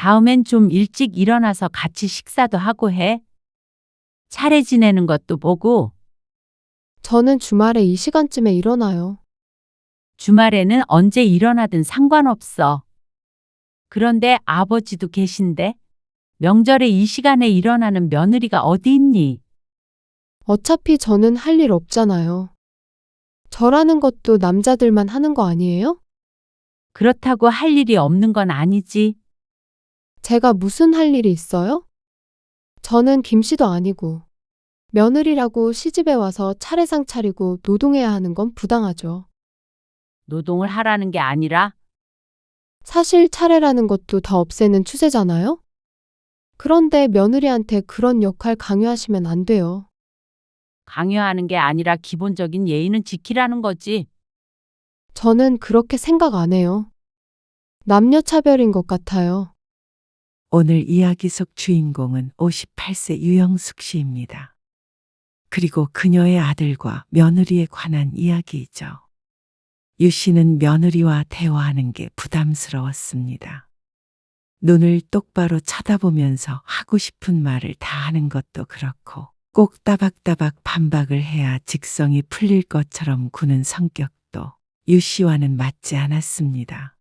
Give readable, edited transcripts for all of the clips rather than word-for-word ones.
다음엔 좀 일찍 일어나서 같이 식사도 하고 해. 차례 지내는 것도 보고. 저는 주말에 이 시간쯤에 일어나요. 주말에는 언제 일어나든 상관없어. 그런데 아버지도 계신데 명절에 이 시간에 일어나는 며느리가 어디 있니? 어차피 저는 할 일 없잖아요. 저라는 것도 남자들만 하는 거 아니에요? 그렇다고 할 일이 없는 건 아니지. 제가 무슨 할 일이 있어요? 저는 김씨도 아니고 며느리라고 시집에 와서 차례상 차리고 노동해야 하는 건 부당하죠. 노동을 하라는 게 아니라 사실 차례라는 것도 다 없애는 추세잖아요? 그런데 며느리한테 그런 역할 강요하시면 안 돼요. 강요하는 게 아니라 기본적인 예의는 지키라는 거지. 저는 그렇게 생각 안 해요. 남녀 차별인 것 같아요. 오늘 이야기 속 주인공은 58세 유영숙 씨입니다. 그리고 그녀의 아들과 며느리에 관한 이야기이죠. 유 씨는 며느리와 대화하는 게 부담스러웠습니다. 눈을 똑바로 쳐다보면서 하고 싶은 말을 다 하는 것도 그렇고 꼭 따박따박 반박을 해야 직성이 풀릴 것처럼 구는 성격도 유 씨와는 맞지 않았습니다.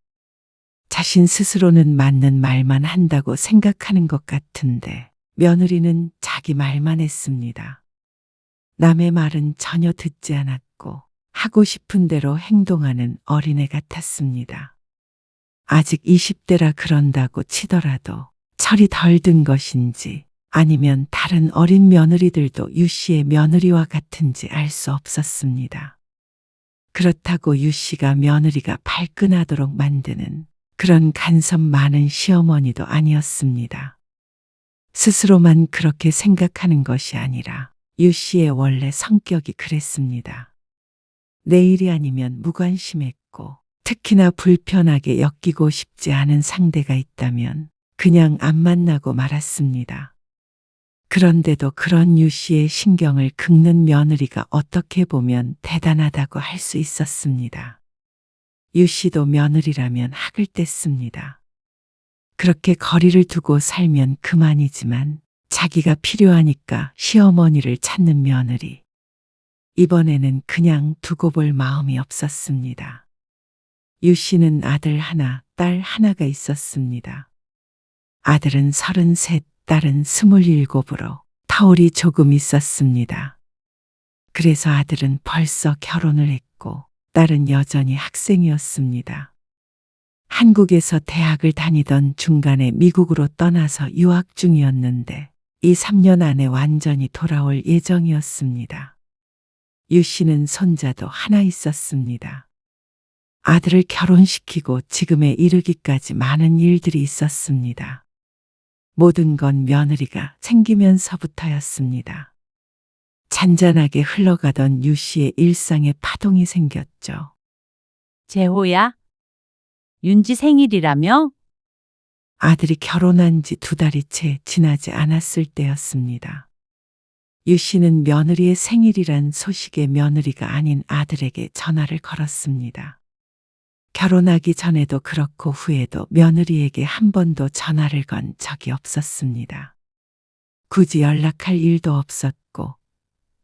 자신 스스로는 맞는 말만 한다고 생각하는 것 같은데 며느리는 자기 말만 했습니다. 남의 말은 전혀 듣지 않았고 하고 싶은 대로 행동하는 어린애 같았습니다. 아직 20대라 그런다고 치더라도 철이 덜 든 것인지 아니면 다른 어린 며느리들도 유 씨의 며느리와 같은지 알 수 없었습니다. 그렇다고 유 씨가 며느리가 발끈하도록 만드는 그런 간섭 많은 시어머니도 아니었습니다. 스스로만 그렇게 생각하는 것이 아니라 유 씨의 원래 성격이 그랬습니다. 내 일이 아니면 무관심했고 특히나 불편하게 엮이고 싶지 않은 상대가 있다면 그냥 안 만나고 말았습니다. 그런데도 그런 유 씨의 신경을 긁는 며느리가 어떻게 보면 대단하다고 할 수 있었습니다. 유 씨도 며느리라면 학을 뗐습니다. 그렇게 거리를 두고 살면 그만이지만 자기가 필요하니까 시어머니를 찾는 며느리. 이번에는 그냥 두고 볼 마음이 없었습니다. 유 씨는 아들 하나, 딸 하나가 있었습니다. 아들은 33, 딸은 27으로 터울이 조금 있었습니다. 그래서 아들은 벌써 결혼을 했고 딸은 여전히 학생이었습니다. 한국에서 대학을 다니던 중간에 미국으로 떠나서 유학 중이었는데 이 3년 안에 완전히 돌아올 예정이었습니다. 유 씨는 손자도 하나 있었습니다. 아들을 결혼시키고 지금에 이르기까지 많은 일들이 있었습니다. 모든 건 며느리가 생기면서부터였습니다. 잔잔하게 흘러가던 유 씨의 일상에 파동이 생겼죠. 재호야? 윤지 생일이라며? 아들이 결혼한 지 2달이 채 지나지 않았을 때였습니다. 유 씨는 며느리의 생일이란 소식에 며느리가 아닌 아들에게 전화를 걸었습니다. 결혼하기 전에도 그렇고 후에도 며느리에게 한 번도 전화를 건 적이 없었습니다. 굳이 연락할 일도 없었고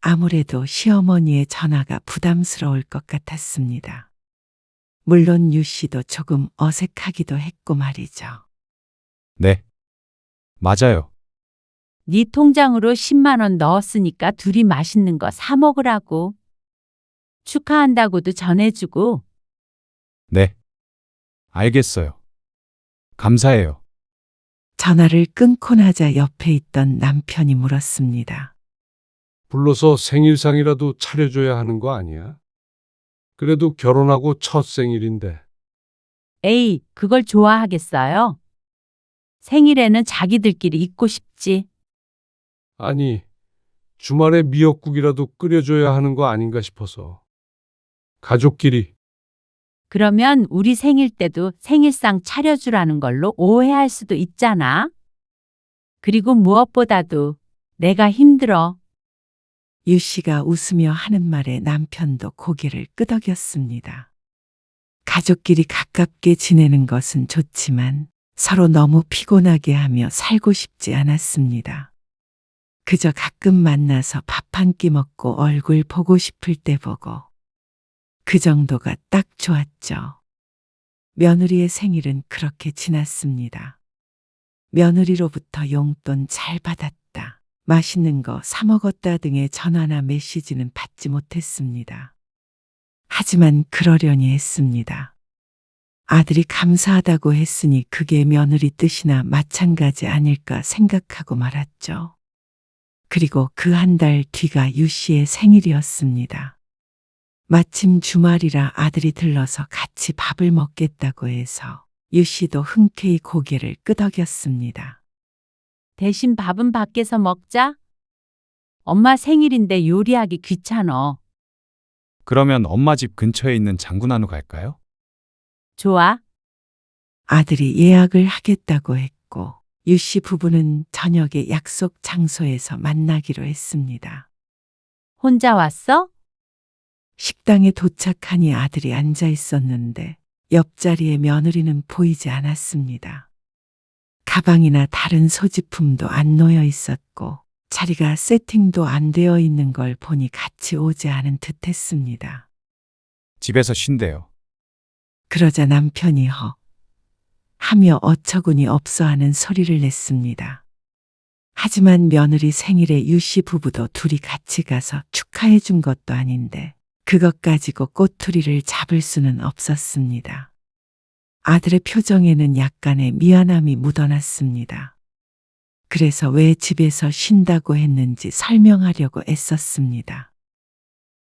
아무래도 시어머니의 전화가 부담스러울 것 같았습니다. 물론 유 씨도 조금 어색하기도 했고 말이죠. 네. 맞아요. 네 통장으로 10만 원 넣었으니까 둘이 맛있는 거 사 먹으라고. 축하한다고도 전해주고. 네. 알겠어요. 감사해요. 전화를 끊고 나자 옆에 있던 남편이 물었습니다. 불러서 생일상이라도 차려줘야 하는 거 아니야? 그래도 결혼하고 첫 생일인데. 에이, 그걸 좋아하겠어요? 생일에는 자기들끼리 있고 싶지. 아니, 주말에 미역국이라도 끓여줘야 하는 거 아닌가 싶어서. 가족끼리. 그러면 우리 생일 때도 생일상 차려주라는 걸로 오해할 수도 있잖아. 그리고 무엇보다도 내가 힘들어. 유 씨가 웃으며 하는 말에 남편도 고개를 끄덕였습니다. 가족끼리 가깝게 지내는 것은 좋지만 서로 너무 피곤하게 하며 살고 싶지 않았습니다. 그저 가끔 만나서 밥 한 끼 먹고 얼굴 보고 싶을 때 보고 그 정도가 딱 좋았죠. 며느리의 생일은 그렇게 지났습니다. 며느리로부터 용돈 잘 받았다, 맛있는 거 사 먹었다 등의 전화나 메시지는 받지 못했습니다. 하지만 그러려니 했습니다. 아들이 감사하다고 했으니 그게 며느리 뜻이나 마찬가지 아닐까 생각하고 말았죠. 그리고 그 한 달 뒤가 유 씨의 생일이었습니다. 마침 주말이라 아들이 들러서 같이 밥을 먹겠다고 해서 유 씨도 흔쾌히 고개를 끄덕였습니다. 대신 밥은 밖에서 먹자. 엄마 생일인데 요리하기 귀찮어. 그러면 엄마 집 근처에 있는 장군한우 갈까요? 좋아. 아들이 예약을 하겠다고 했고 유 씨 부부는 저녁에 약속 장소에서 만나기로 했습니다. 혼자 왔어? 식당에 도착하니 아들이 앉아 있었는데 옆자리에 며느리는 보이지 않았습니다. 가방이나 다른 소지품도 안 놓여 있었고 자리가 세팅도 안 되어 있는 걸 보니 같이 오지 않은 듯 했습니다. 집에서 쉰대요. 그러자 남편이 하며 어처구니 없어 하는 소리를 냈습니다. 하지만 며느리 생일에 유 씨 부부도 둘이 같이 가서 축하해 준 것도 아닌데 그것 가지고 꼬투리를 잡을 수는 없었습니다. 아들의 표정에는 약간의 미안함이 묻어났습니다. 그래서 왜 집에서 쉰다고 했는지 설명하려고 애썼습니다.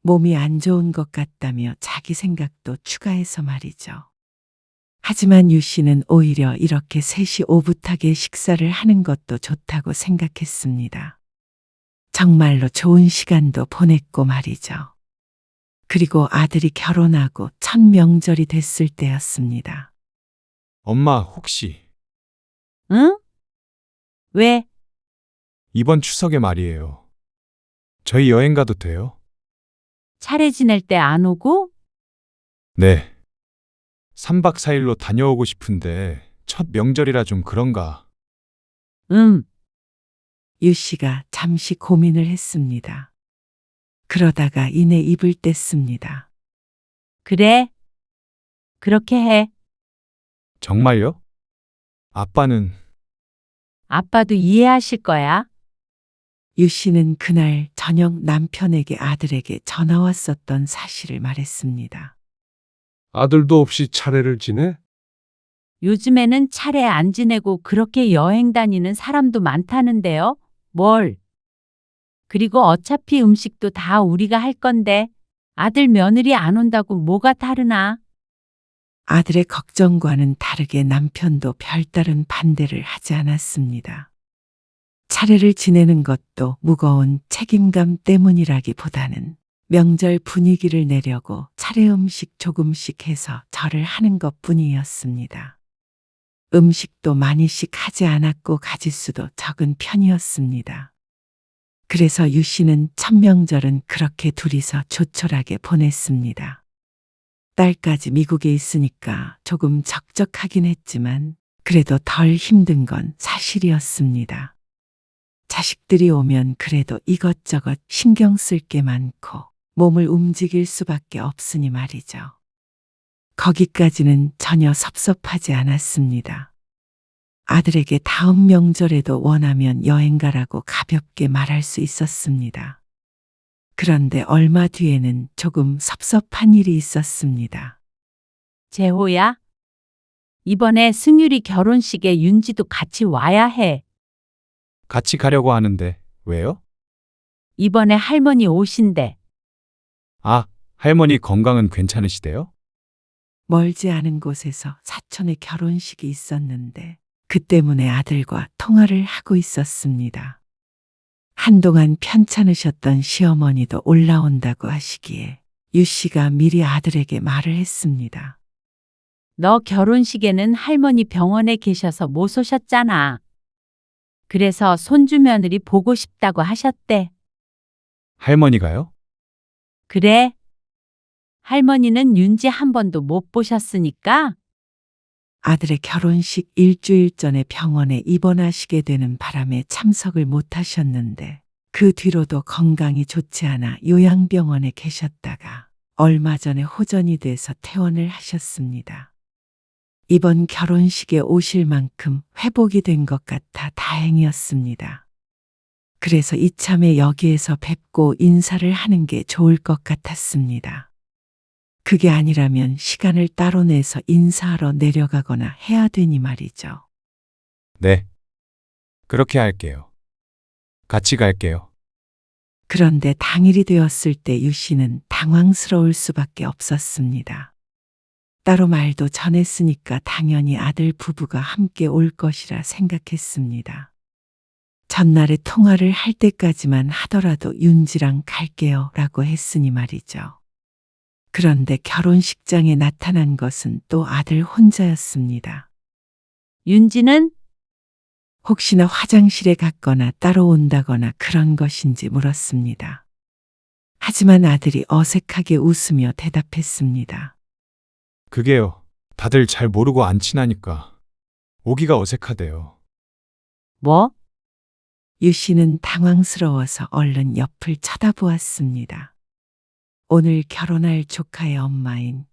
몸이 안 좋은 것 같다며 자기 생각도 추가해서 말이죠. 하지만 유 씨는 오히려 이렇게 셋이 오붓하게 식사를 하는 것도 좋다고 생각했습니다. 정말로 좋은 시간도 보냈고 말이죠. 그리고 아들이 결혼하고 첫 명절이 됐을 때였습니다. 엄마 혹시 응? 왜? 이번 추석에 말이에요. 저희 여행 가도 돼요? 차례 지낼 때 안 오고? 네. 3박 4일로 다녀오고 싶은데 첫 명절이라 좀 그런가. 유 씨가 잠시 고민을 했습니다. 그러다가 이내 입을 뗐습니다. 그래. 그렇게 해. 정말요? 아빠는 아빠도 이해하실 거야. 유 씨는 그날 저녁 남편에게 아들에게 전화 왔었던 사실을 말했습니다. 아들도 없이 차례를 지내? 요즘에는 차례 안 지내고 그렇게 여행 다니는 사람도 많다는데요. 뭘? 그리고 어차피 음식도 다 우리가 할 건데 아들 며느리 안 온다고 뭐가 다르나? 아들의 걱정과는 다르게 남편도 별다른 반대를 하지 않았습니다. 차례를 지내는 것도 무거운 책임감 때문이라기보다는 명절 분위기를 내려고 차례 음식 조금씩 해서 절을 하는 것뿐이었습니다. 음식도 많이씩 하지 않았고 가짓수도 적은 편이었습니다. 그래서 유 씨는 첫 명절은 그렇게 둘이서 조촐하게 보냈습니다. 딸까지 미국에 있으니까 조금 적적하긴 했지만 그래도 덜 힘든 건 사실이었습니다. 자식들이 오면 그래도 이것저것 신경 쓸 게 많고 몸을 움직일 수밖에 없으니 말이죠. 거기까지는 전혀 섭섭하지 않았습니다. 아들에게 다음 명절에도 원하면 여행 가라고 가볍게 말할 수 있었습니다. 그런데 얼마 뒤에는 조금 섭섭한 일이 있었습니다. 재호야, 이번에 승율이 결혼식에 윤지도 같이 와야 해. 같이 가려고 하는데 왜요? 이번에 할머니 오신대. 아, 할머니 건강은 괜찮으시대요? 멀지 않은 곳에서 사촌의 결혼식이 있었는데 그 때문에 아들과 통화를 하고 있었습니다. 한동안 편찮으셨던 시어머니도 올라온다고 하시기에 유 씨가 미리 아들에게 말을 했습니다. 너 결혼식에는 할머니 병원에 계셔서 못 오셨잖아. 그래서 손주 며느리 보고 싶다고 하셨대. 할머니가요? 그래. 할머니는 윤지 한 번도 못 보셨으니까 아들의 결혼식 일주일 전에 병원에 입원하시게 되는 바람에 참석을 못 하셨는데 그 뒤로도 건강이 좋지 않아 요양병원에 계셨다가 얼마 전에 호전이 돼서 퇴원을 하셨습니다. 이번 결혼식에 오실 만큼 회복이 된 것 같아 다행이었습니다. 그래서 이참에 여기에서 뵙고 인사를 하는 게 좋을 것 같았습니다. 그게 아니라면 시간을 따로 내서 인사하러 내려가거나 해야 되니 말이죠. 네. 그렇게 할게요. 같이 갈게요. 그런데 당일이 되었을 때 유 씨는 당황스러울 수밖에 없었습니다. 따로 말도 전했으니까 당연히 아들 부부가 함께 올 것이라 생각했습니다. 전날에 통화를 할 때까지만 하더라도 윤지랑 갈게요 라고 했으니 말이죠. 그런데 결혼식장에 나타난 것은 또 아들 혼자였습니다. 윤지는 혹시나 화장실에 갔거나 따로 온다거나 그런 것인지 물었습니다. 하지만 아들이 어색하게 웃으며 대답했습니다. 그게요. 다들 잘 모르고 안 친하니까 오기가 어색하대요. 뭐? 유 씨는 당황스러워서 얼른 옆을 쳐다보았습니다. 오늘 결혼할 조카의 엄마인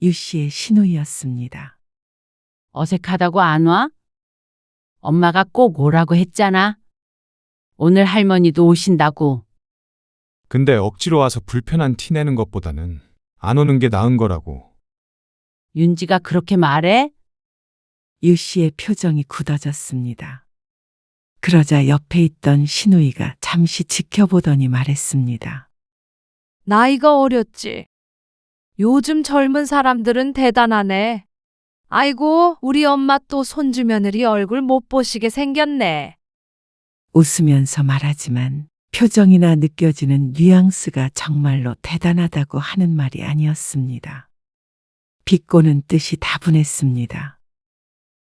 유 씨의 시누이였습니다. 어색하다고 안 와? 엄마가 꼭 오라고 했잖아. 오늘 할머니도 오신다고. 근데 억지로 와서 불편한 티 내는 것보다는 안 오는 게 나은 거라고. 윤지가 그렇게 말해? 유 씨의 표정이 굳어졌습니다. 그러자 옆에 있던 시누이가 잠시 지켜보더니 말했습니다. 나이가 어렸지. 요즘 젊은 사람들은 대단하네. 아이고, 우리 엄마 또 손주 며느리 얼굴 못 보시게 생겼네. 웃으면서 말하지만 표정이나 느껴지는 뉘앙스가 정말로 대단하다고 하는 말이 아니었습니다. 비꼬는 뜻이 다분했습니다.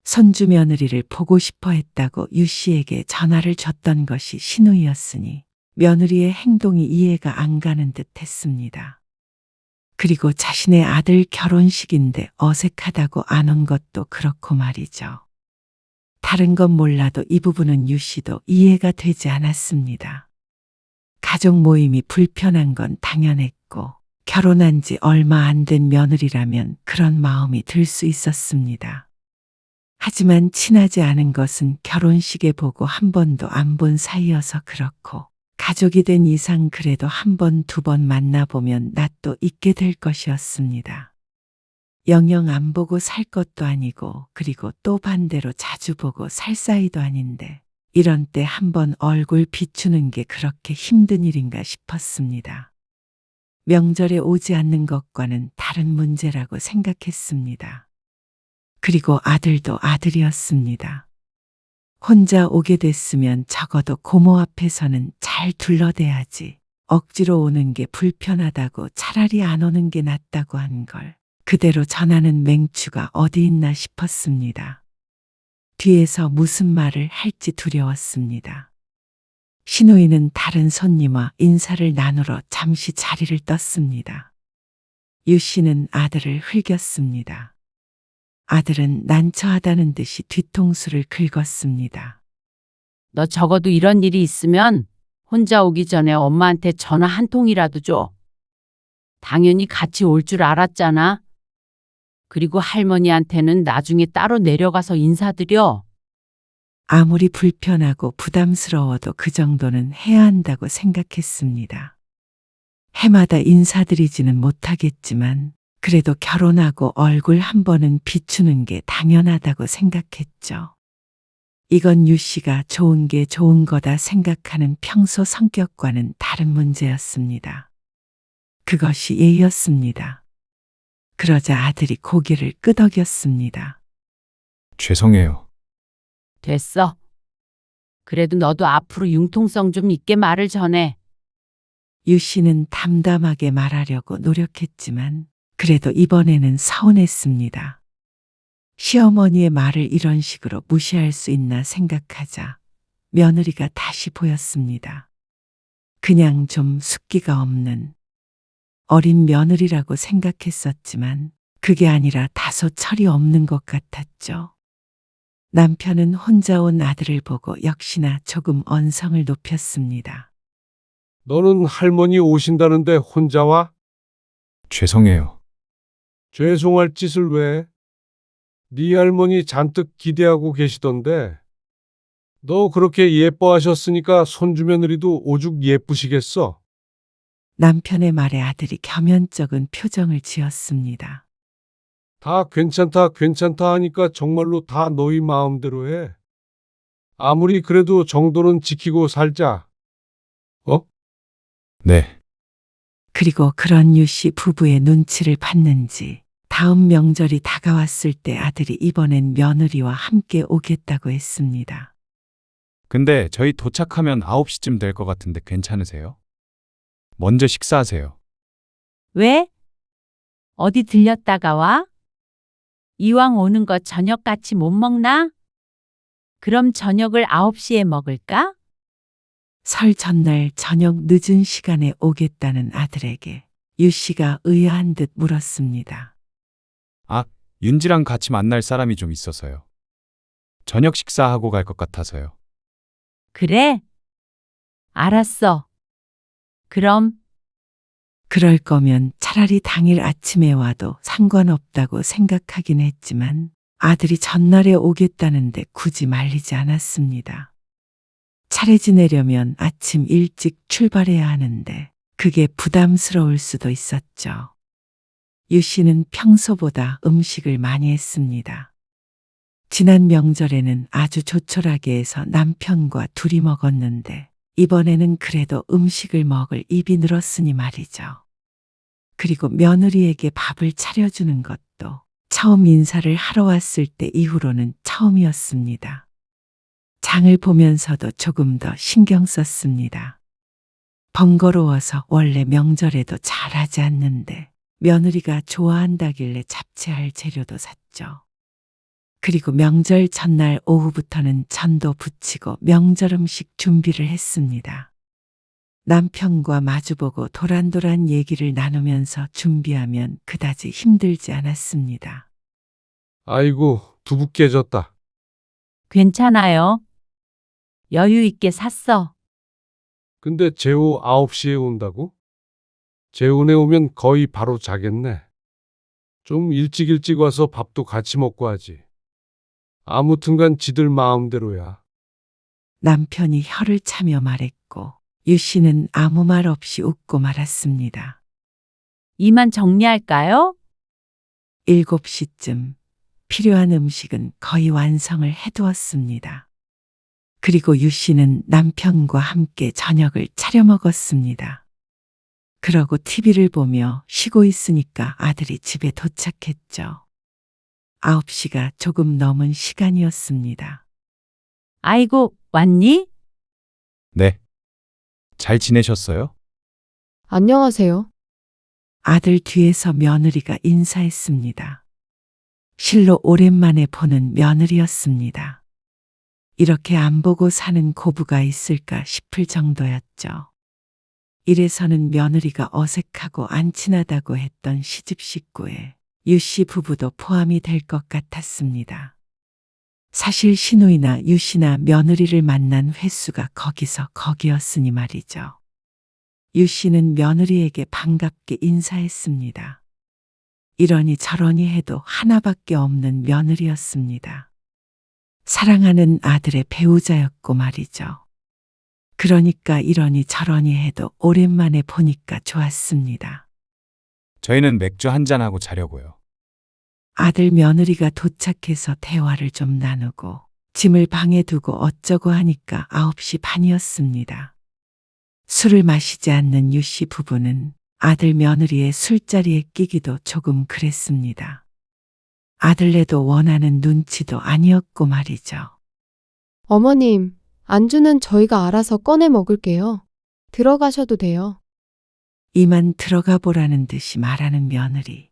손주 며느리를 보고 싶어 했다고 유 씨에게 전화를 줬던 것이 시누이였으니 며느리의 행동이 이해가 안 가는 듯 했습니다. 그리고 자신의 아들 결혼식인데 어색하다고 안 온 것도 그렇고 말이죠. 다른 건 몰라도 이 부분은 유 씨도 이해가 되지 않았습니다. 가족 모임이 불편한 건 당연했고 결혼한 지 얼마 안 된 며느리라면 그런 마음이 들 수 있었습니다. 하지만 친하지 않은 것은 결혼식에 보고 한 번도 안 본 사이여서 그렇고 가족이 된 이상 그래도 한 번, 두 번 만나보면 낯도 있게 될 것이었습니다. 영영 안 보고 살 것도 아니고 그리고 또 반대로 자주 보고 살 사이도 아닌데 이런 때 한 번 얼굴 비추는 게 그렇게 힘든 일인가 싶었습니다. 명절에 오지 않는 것과는 다른 문제라고 생각했습니다. 그리고 아들도 아들이었습니다. 혼자 오게 됐으면 적어도 고모 앞에서는 잘 둘러대야지. 억지로 오는 게 불편하다고 차라리 안 오는 게 낫다고 한 걸 그대로 전하는 맹추가 어디 있나 싶었습니다. 뒤에서 무슨 말을 할지 두려웠습니다. 시누이는 다른 손님과 인사를 나누러 잠시 자리를 떴습니다. 유 씨는 아들을 흘겼습니다. 아들은 난처하다는 듯이 뒤통수를 긁었습니다. 너 적어도 이런 일이 있으면 혼자 오기 전에 엄마한테 전화 한 통이라도 줘. 당연히 같이 올 줄 알았잖아. 그리고 할머니한테는 나중에 따로 내려가서 인사드려. 아무리 불편하고 부담스러워도 그 정도는 해야 한다고 생각했습니다. 해마다 인사드리지는 못하겠지만 그래도 결혼하고 얼굴 한 번은 비추는 게 당연하다고 생각했죠. 이건 유 씨가 좋은 게 좋은 거다 생각하는 평소 성격과는 다른 문제였습니다. 그것이 예의였습니다. 그러자 아들이 고개를 끄덕였습니다. 죄송해요. 됐어. 그래도 너도 앞으로 융통성 좀 있게 말을 전해. 유 씨는 담담하게 말하려고 노력했지만 그래도 이번에는 서운했습니다. 시어머니의 말을 이런 식으로 무시할 수 있나 생각하자 며느리가 다시 보였습니다. 그냥 좀 숫기가 없는 어린 며느리라고 생각했었지만 그게 아니라 다소 철이 없는 것 같았죠. 남편은 혼자 온 아들을 보고 역시나 조금 언성을 높였습니다. 너는 할머니 오신다는데 혼자 와? 죄송해요. 죄송할 짓을 왜? 네 할머니 잔뜩 기대하고 계시던데. 너 그렇게 예뻐하셨으니까 손주며느리도 오죽 예쁘시겠어? 남편의 말에 아들이 겸연쩍은 표정을 지었습니다. 다 괜찮다, 괜찮다 하니까 정말로 다 너희 마음대로 해. 아무리 그래도 정도는 지키고 살자. 어? 네. 그리고 그런 유씨 부부의 눈치를 봤는지 다음 명절이 다가왔을 때 아들이 이번엔 며느리와 함께 오겠다고 했습니다. 근데 저희 도착하면 9시쯤 될 것 같은데 괜찮으세요? 먼저 식사하세요. 왜? 어디 들렸다가 와? 이왕 오는 거 저녁 같이 못 먹나? 그럼 저녁을 9시에 먹을까? 설 전날 저녁 늦은 시간에 오겠다는 아들에게 유 씨가 의아한 듯 물었습니다. 아, 윤지랑 같이 만날 사람이 좀 있어서요. 저녁 식사하고 갈 것 같아서요. 그래? 알았어. 그럼 그럴 거면 차라리 당일 아침에 와도 상관없다고 생각하긴 했지만 아들이 전날에 오겠다는데 굳이 말리지 않았습니다. 차례 지내려면 아침 일찍 출발해야 하는데 그게 부담스러울 수도 있었죠. 유 씨는 평소보다 음식을 많이 했습니다. 지난 명절에는 아주 조촐하게 해서 남편과 둘이 먹었는데 이번에는 그래도 음식을 먹을 입이 늘었으니 말이죠. 그리고 며느리에게 밥을 차려주는 것도 처음 인사를 하러 왔을 때 이후로는 처음이었습니다. 장을 보면서도 조금 더 신경 썼습니다. 번거로워서 원래 명절에도 잘하지 않는데 며느리가 좋아한다길래 잡채할 재료도 샀죠. 그리고 명절 전날 오후부터는 전도 부치고 명절 음식 준비를 했습니다. 남편과 마주보고 도란도란 얘기를 나누면서 준비하면 그다지 힘들지 않았습니다. 아이고, 두부 깨졌다. 괜찮아요. 여유 있게 샀어. 근데 재호 9시에 온다고? 재훈에 오면 거의 바로 자겠네. 좀 일찍 와서 밥도 같이 먹고 하지. 아무튼간 지들 마음대로야. 남편이 혀를 차며 말했고 유 씨는 아무 말 없이 웃고 말았습니다. 이만 정리할까요? 7시쯤 필요한 음식은 거의 완성을 해두었습니다. 그리고 유 씨는 남편과 함께 저녁을 차려 먹었습니다. 그러고 TV를 보며 쉬고 있으니까 아들이 집에 도착했죠. 9시가 조금 넘은 시간이었습니다. 아이고, 왔니? 네. 잘 지내셨어요? 안녕하세요. 아들 뒤에서 며느리가 인사했습니다. 실로 오랜만에 보는 며느리였습니다. 이렇게 안 보고 사는 고부가 있을까 싶을 정도였죠. 이래서는 며느리가 어색하고 안 친하다고 했던 시집 식구에 유 씨 부부도 포함이 될 것 같았습니다. 사실 신우이나 유 씨나 며느리를 만난 횟수가 거기서 거기였으니 말이죠. 유 씨는 며느리에게 반갑게 인사했습니다. 이러니 저러니 해도 하나밖에 없는 며느리였습니다. 사랑하는 아들의 배우자였고 말이죠. 그러니까 이러니 저러니 해도 오랜만에 보니까 좋았습니다. 저희는 맥주 한잔하고 자려고요. 아들 며느리가 도착해서 대화를 좀 나누고 짐을 방에 두고 어쩌고 하니까 9시 반이었습니다. 술을 마시지 않는 유 씨 부부는 아들 며느리의 술자리에 끼기도 조금 그랬습니다. 아들네도 원하는 눈치도 아니었고 말이죠. 어머님, 안주는 저희가 알아서 꺼내 먹을게요. 들어가셔도 돼요. 이만 들어가 보라는 듯이 말하는 며느리.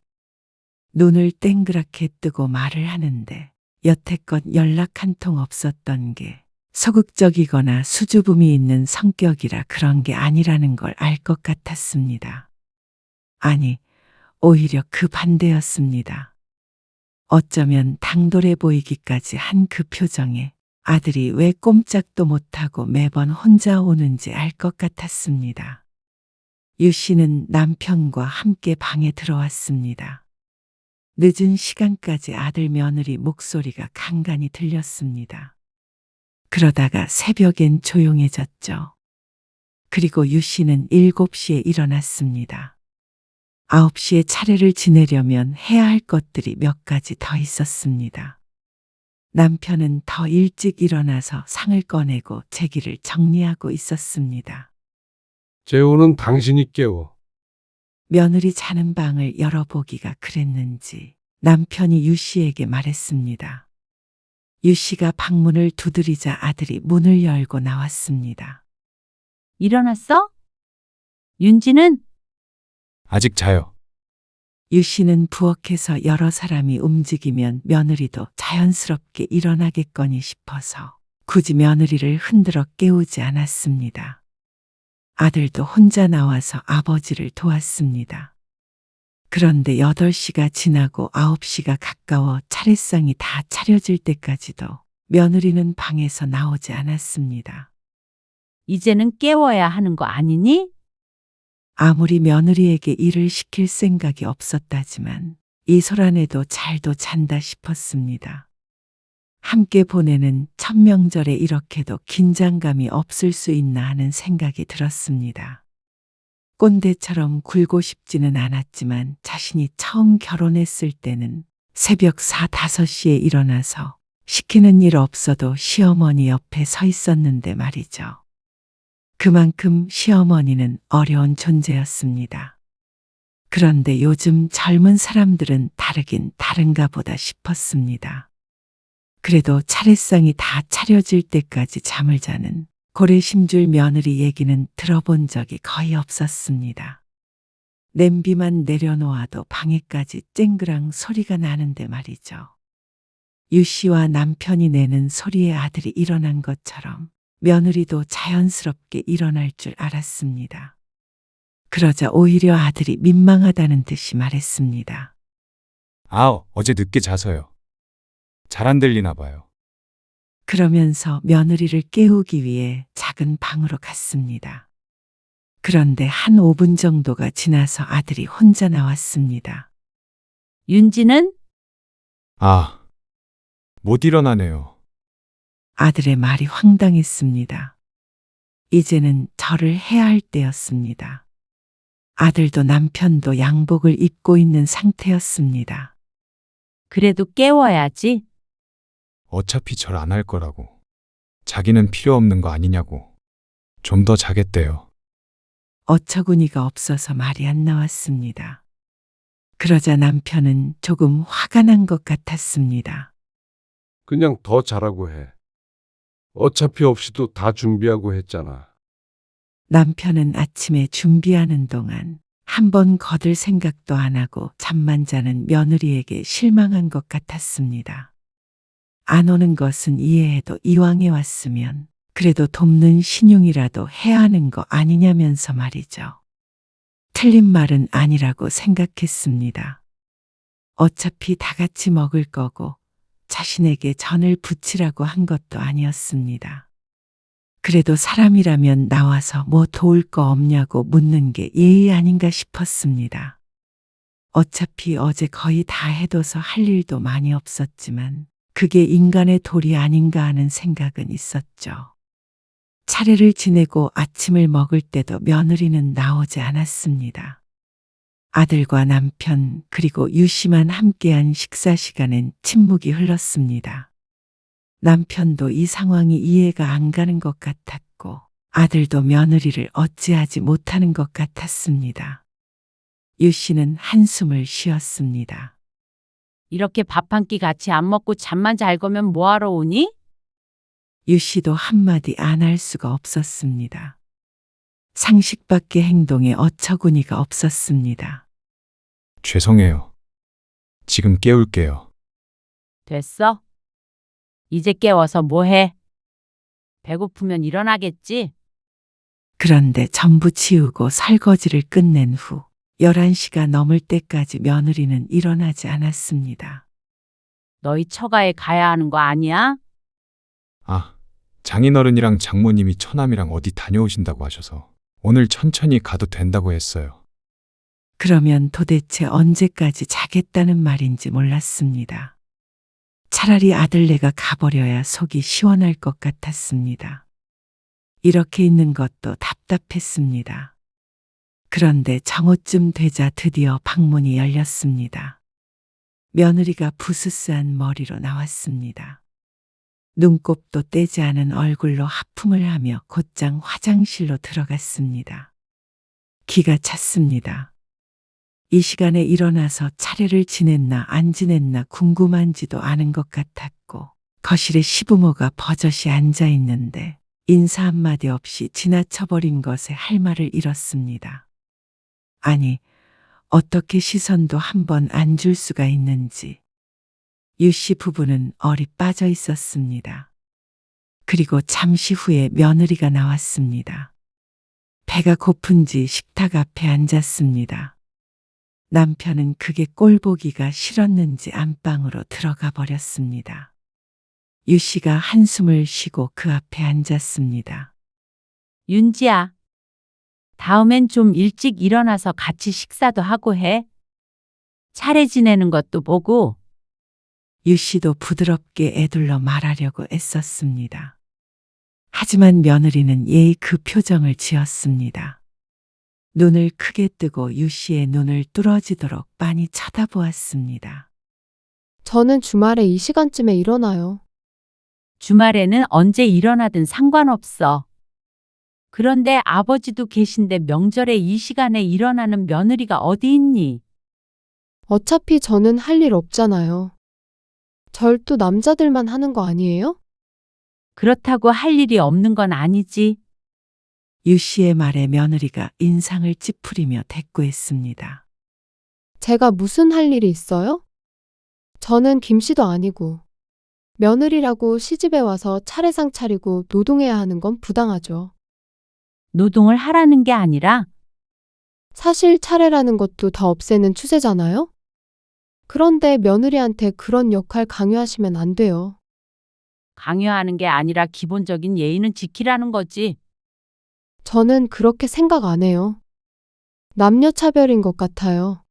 눈을 땡그랗게 뜨고 말을 하는데 여태껏 연락 한 통 없었던 게 소극적이거나 수줍음이 있는 성격이라 그런 게 아니라는 걸 알 것 같았습니다. 아니, 오히려 그 반대였습니다. 어쩌면 당돌해 보이기까지 한 그 표정에 아들이 왜 꼼짝도 못하고 매번 혼자 오는지 알 것 같았습니다. 유 씨는 남편과 함께 방에 들어왔습니다. 늦은 시간까지 아들 며느리 목소리가 간간히 들렸습니다. 그러다가 새벽엔 조용해졌죠. 그리고 유 씨는 7시에 일어났습니다. 9시에 차례를 지내려면 해야 할 것들이 몇 가지 더 있었습니다. 남편은 더 일찍 일어나서 상을 꺼내고 제기를 정리하고 있었습니다. 재호는 당신이 깨워. 며느리 자는 방을 열어보기가 그랬는지 남편이 유 씨에게 말했습니다. 유 씨가 방문을 두드리자 아들이 문을 열고 나왔습니다. 일어났어? 윤지는? 아직 자요. 유 씨는 부엌에서 여러 사람이 움직이면 며느리도 자연스럽게 일어나겠거니 싶어서 굳이 며느리를 흔들어 깨우지 않았습니다. 아들도 혼자 나와서 아버지를 도왔습니다. 그런데 8시가 지나고 9시가 가까워 차례상이 다 차려질 때까지도 며느리는 방에서 나오지 않았습니다. 이제는 깨워야 하는 거 아니니? 아무리 며느리에게 일을 시킬 생각이 없었다지만 이 소란에도 잘도 잔다 싶었습니다. 함께 보내는 첫 명절에 이렇게도 긴장감이 없을 수 있나 하는 생각이 들었습니다. 꼰대처럼 굴고 싶지는 않았지만 자신이 처음 결혼했을 때는 새벽 4, 5시에 일어나서 시키는 일 없어도 시어머니 옆에 서 있었는데 말이죠. 그만큼 시어머니는 어려운 존재였습니다. 그런데 요즘 젊은 사람들은 다르긴 다른가 보다 싶었습니다. 그래도 차례상이 다 차려질 때까지 잠을 자는 고래심줄 며느리 얘기는 들어본 적이 거의 없었습니다. 냄비만 내려놓아도 방에까지 쨍그랑 소리가 나는데 말이죠. 유 씨와 남편이 내는 소리에 아들이 일어난 것처럼 며느리도 자연스럽게 일어날 줄 알았습니다. 그러자 오히려 아들이 민망하다는 듯이 말했습니다. 아, 어제 늦게 자서요. 잘 안 들리나 봐요. 그러면서 며느리를 깨우기 위해 작은 방으로 갔습니다. 그런데 한 5분 정도가 지나서 아들이 혼자 나왔습니다. 윤지는? 아, 못 일어나네요. 아들의 말이 황당했습니다. 이제는 절을 해야 할 때였습니다. 아들도 남편도 양복을 입고 있는 상태였습니다. 그래도 깨워야지. 어차피 절 안 할 거라고. 자기는 필요 없는 거 아니냐고. 좀 더 자겠대요. 어처구니가 없어서 말이 안 나왔습니다. 그러자 남편은 조금 화가 난 것 같았습니다. 그냥 더 자라고 해. 어차피 없이도 다 준비하고 했잖아. 남편은 아침에 준비하는 동안 한 번 거들 생각도 안 하고 잠만 자는 며느리에게 실망한 것 같았습니다. 안 오는 것은 이해해도 이왕에 왔으면 그래도 돕는 신용이라도 해야 하는 거 아니냐면서 말이죠. 틀린 말은 아니라고 생각했습니다. 어차피 다 같이 먹을 거고 자신에게 전을 부치라고 한 것도 아니었습니다. 그래도 사람이라면 나와서 뭐 도울 거 없냐고 묻는 게 예의 아닌가 싶었습니다. 어차피 어제 거의 다 해둬서 할 일도 많이 없었지만 그게 인간의 도리 아닌가 하는 생각은 있었죠. 차례를 지내고 아침을 먹을 때도 며느리는 나오지 않았습니다. 아들과 남편 그리고 유 씨만 함께한 식사 시간엔 침묵이 흘렀습니다. 남편도 이 상황이 이해가 안 가는 것 같았고 아들도 며느리를 어찌하지 못하는 것 같았습니다. 유 씨는 한숨을 쉬었습니다. 이렇게 밥 한 끼 같이 안 먹고 잠만 잘 거면 뭐하러 오니? 유 씨도 한마디 안 할 수가 없었습니다. 상식 밖의 행동에 어처구니가 없었습니다. 죄송해요. 지금 깨울게요. 됐어. 이제 깨워서 뭐 해? 배고프면 일어나겠지? 그런데 전부 치우고 설거지를 끝낸 후 11시가 넘을 때까지 며느리는 일어나지 않았습니다. 너희 처가에 가야 하는 거 아니야? 아, 장인어른이랑 장모님이 처남이랑 어디 다녀오신다고 하셔서 오늘 천천히 가도 된다고 했어요. 그러면 도대체 언제까지 자겠다는 말인지 몰랐습니다. 차라리 아들네가 가버려야 속이 시원할 것 같았습니다. 이렇게 있는 것도 답답했습니다. 그런데 정오쯤 되자 드디어 방문이 열렸습니다. 며느리가 부스스한 머리로 나왔습니다. 눈곱도 떼지 않은 얼굴로 하품을 하며 곧장 화장실로 들어갔습니다. 기가 찼습니다. 이 시간에 일어나서 차례를 지냈나 안 지냈나 궁금한지도 않은 것 같았고, 거실에 시부모가 버젓이 앉아 있는데 인사 한마디 없이 지나쳐버린 것에 할 말을 잃었습니다. 아니, 어떻게 시선도 한 번 안 줄 수가 있는지. 유 씨 부부는 얼이 빠져 있었습니다. 그리고 잠시 후에 며느리가 나왔습니다. 배가 고픈지 식탁 앞에 앉았습니다. 남편은 그게 꼴보기가 싫었는지 안방으로 들어가 버렸습니다. 유 씨가 한숨을 쉬고 그 앞에 앉았습니다. 윤지야, 다음엔 좀 일찍 일어나서 같이 식사도 하고 해. 차례 지내는 것도 보고. 유 씨도 부드럽게 애둘러 말하려고 애썼습니다. 하지만 며느리는 예의 그 표정을 지었습니다. 눈을 크게 뜨고 유 씨의 눈을 뚫어지도록 빤히 쳐다보았습니다. 저는 주말에 이 시간쯤에 일어나요. 주말에는 언제 일어나든 상관없어. 그런데 아버지도 계신데 명절에 이 시간에 일어나는 며느리가 어디 있니? 어차피 저는 할 일 없잖아요. 절도 남자들만 하는 거 아니에요? 그렇다고 할 일이 없는 건 아니지. 유 씨의 말에 며느리가 인상을 찌푸리며 대꾸했습니다. 제가 무슨 할 일이 있어요? 저는 김씨도 아니고 며느리라고 시집에 와서 차례상 차리고 노동해야 하는 건 부당하죠. 노동을 하라는 게 아니라 사실 차례라는 것도 다 없애는 추세잖아요? 그런데 며느리한테 그런 역할 강요하시면 안 돼요. 강요하는 게 아니라 기본적인 예의는 지키라는 거지. 저는 그렇게 생각 안 해요. 남녀 차별인 것 같아요.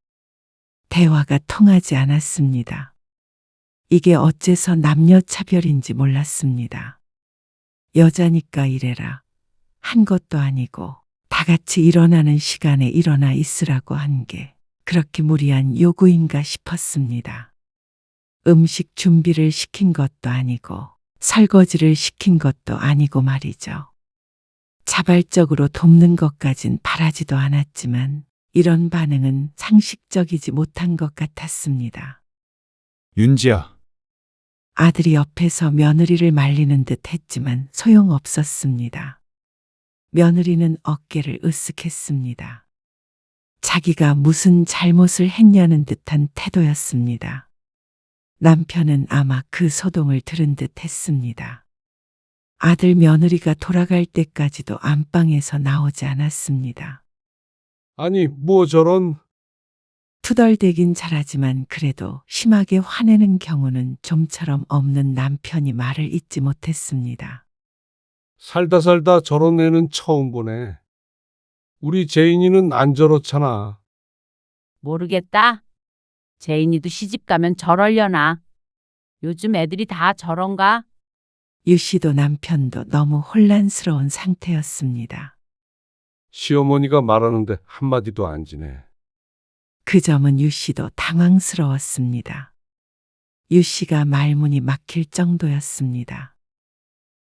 대화가 통하지 않았습니다. 이게 어째서 남녀 차별인지 몰랐습니다. 여자니까 이래라 한 것도 아니고 다 같이 일어나는 시간에 일어나 있으라고 한 게 그렇게 무리한 요구인가 싶었습니다. 음식 준비를 시킨 것도 아니고 설거지를 시킨 것도 아니고 말이죠. 자발적으로 돕는 것까진 바라지도 않았지만 이런 반응은 상식적이지 못한 것 같았습니다. 윤지야, 아들이 옆에서 며느리를 말리는 듯 했지만 소용없었습니다. 며느리는 어깨를 으쓱했습니다. 자기가 무슨 잘못을 했냐는 듯한 태도였습니다. 남편은 아마 그 소동을 들은 듯 했습니다. 아들 며느리가 돌아갈 때까지도 안방에서 나오지 않았습니다. 아니, 뭐 저런. 투덜대긴 잘하지만 그래도 심하게 화내는 경우는 좀처럼 없는 남편이 말을 잇지 못했습니다. 살다 살다 저런 애는 처음 보네. 우리 제인이는 안 저렇잖아. 모르겠다. 제인이도 시집 가면 저럴려나. 요즘 애들이 다 저런가? 유 씨도 남편도 너무 혼란스러운 상태였습니다. 시어머니가 말하는데 한마디도 안 지네. 그 점은 유 씨도 당황스러웠습니다. 유 씨가 말문이 막힐 정도였습니다.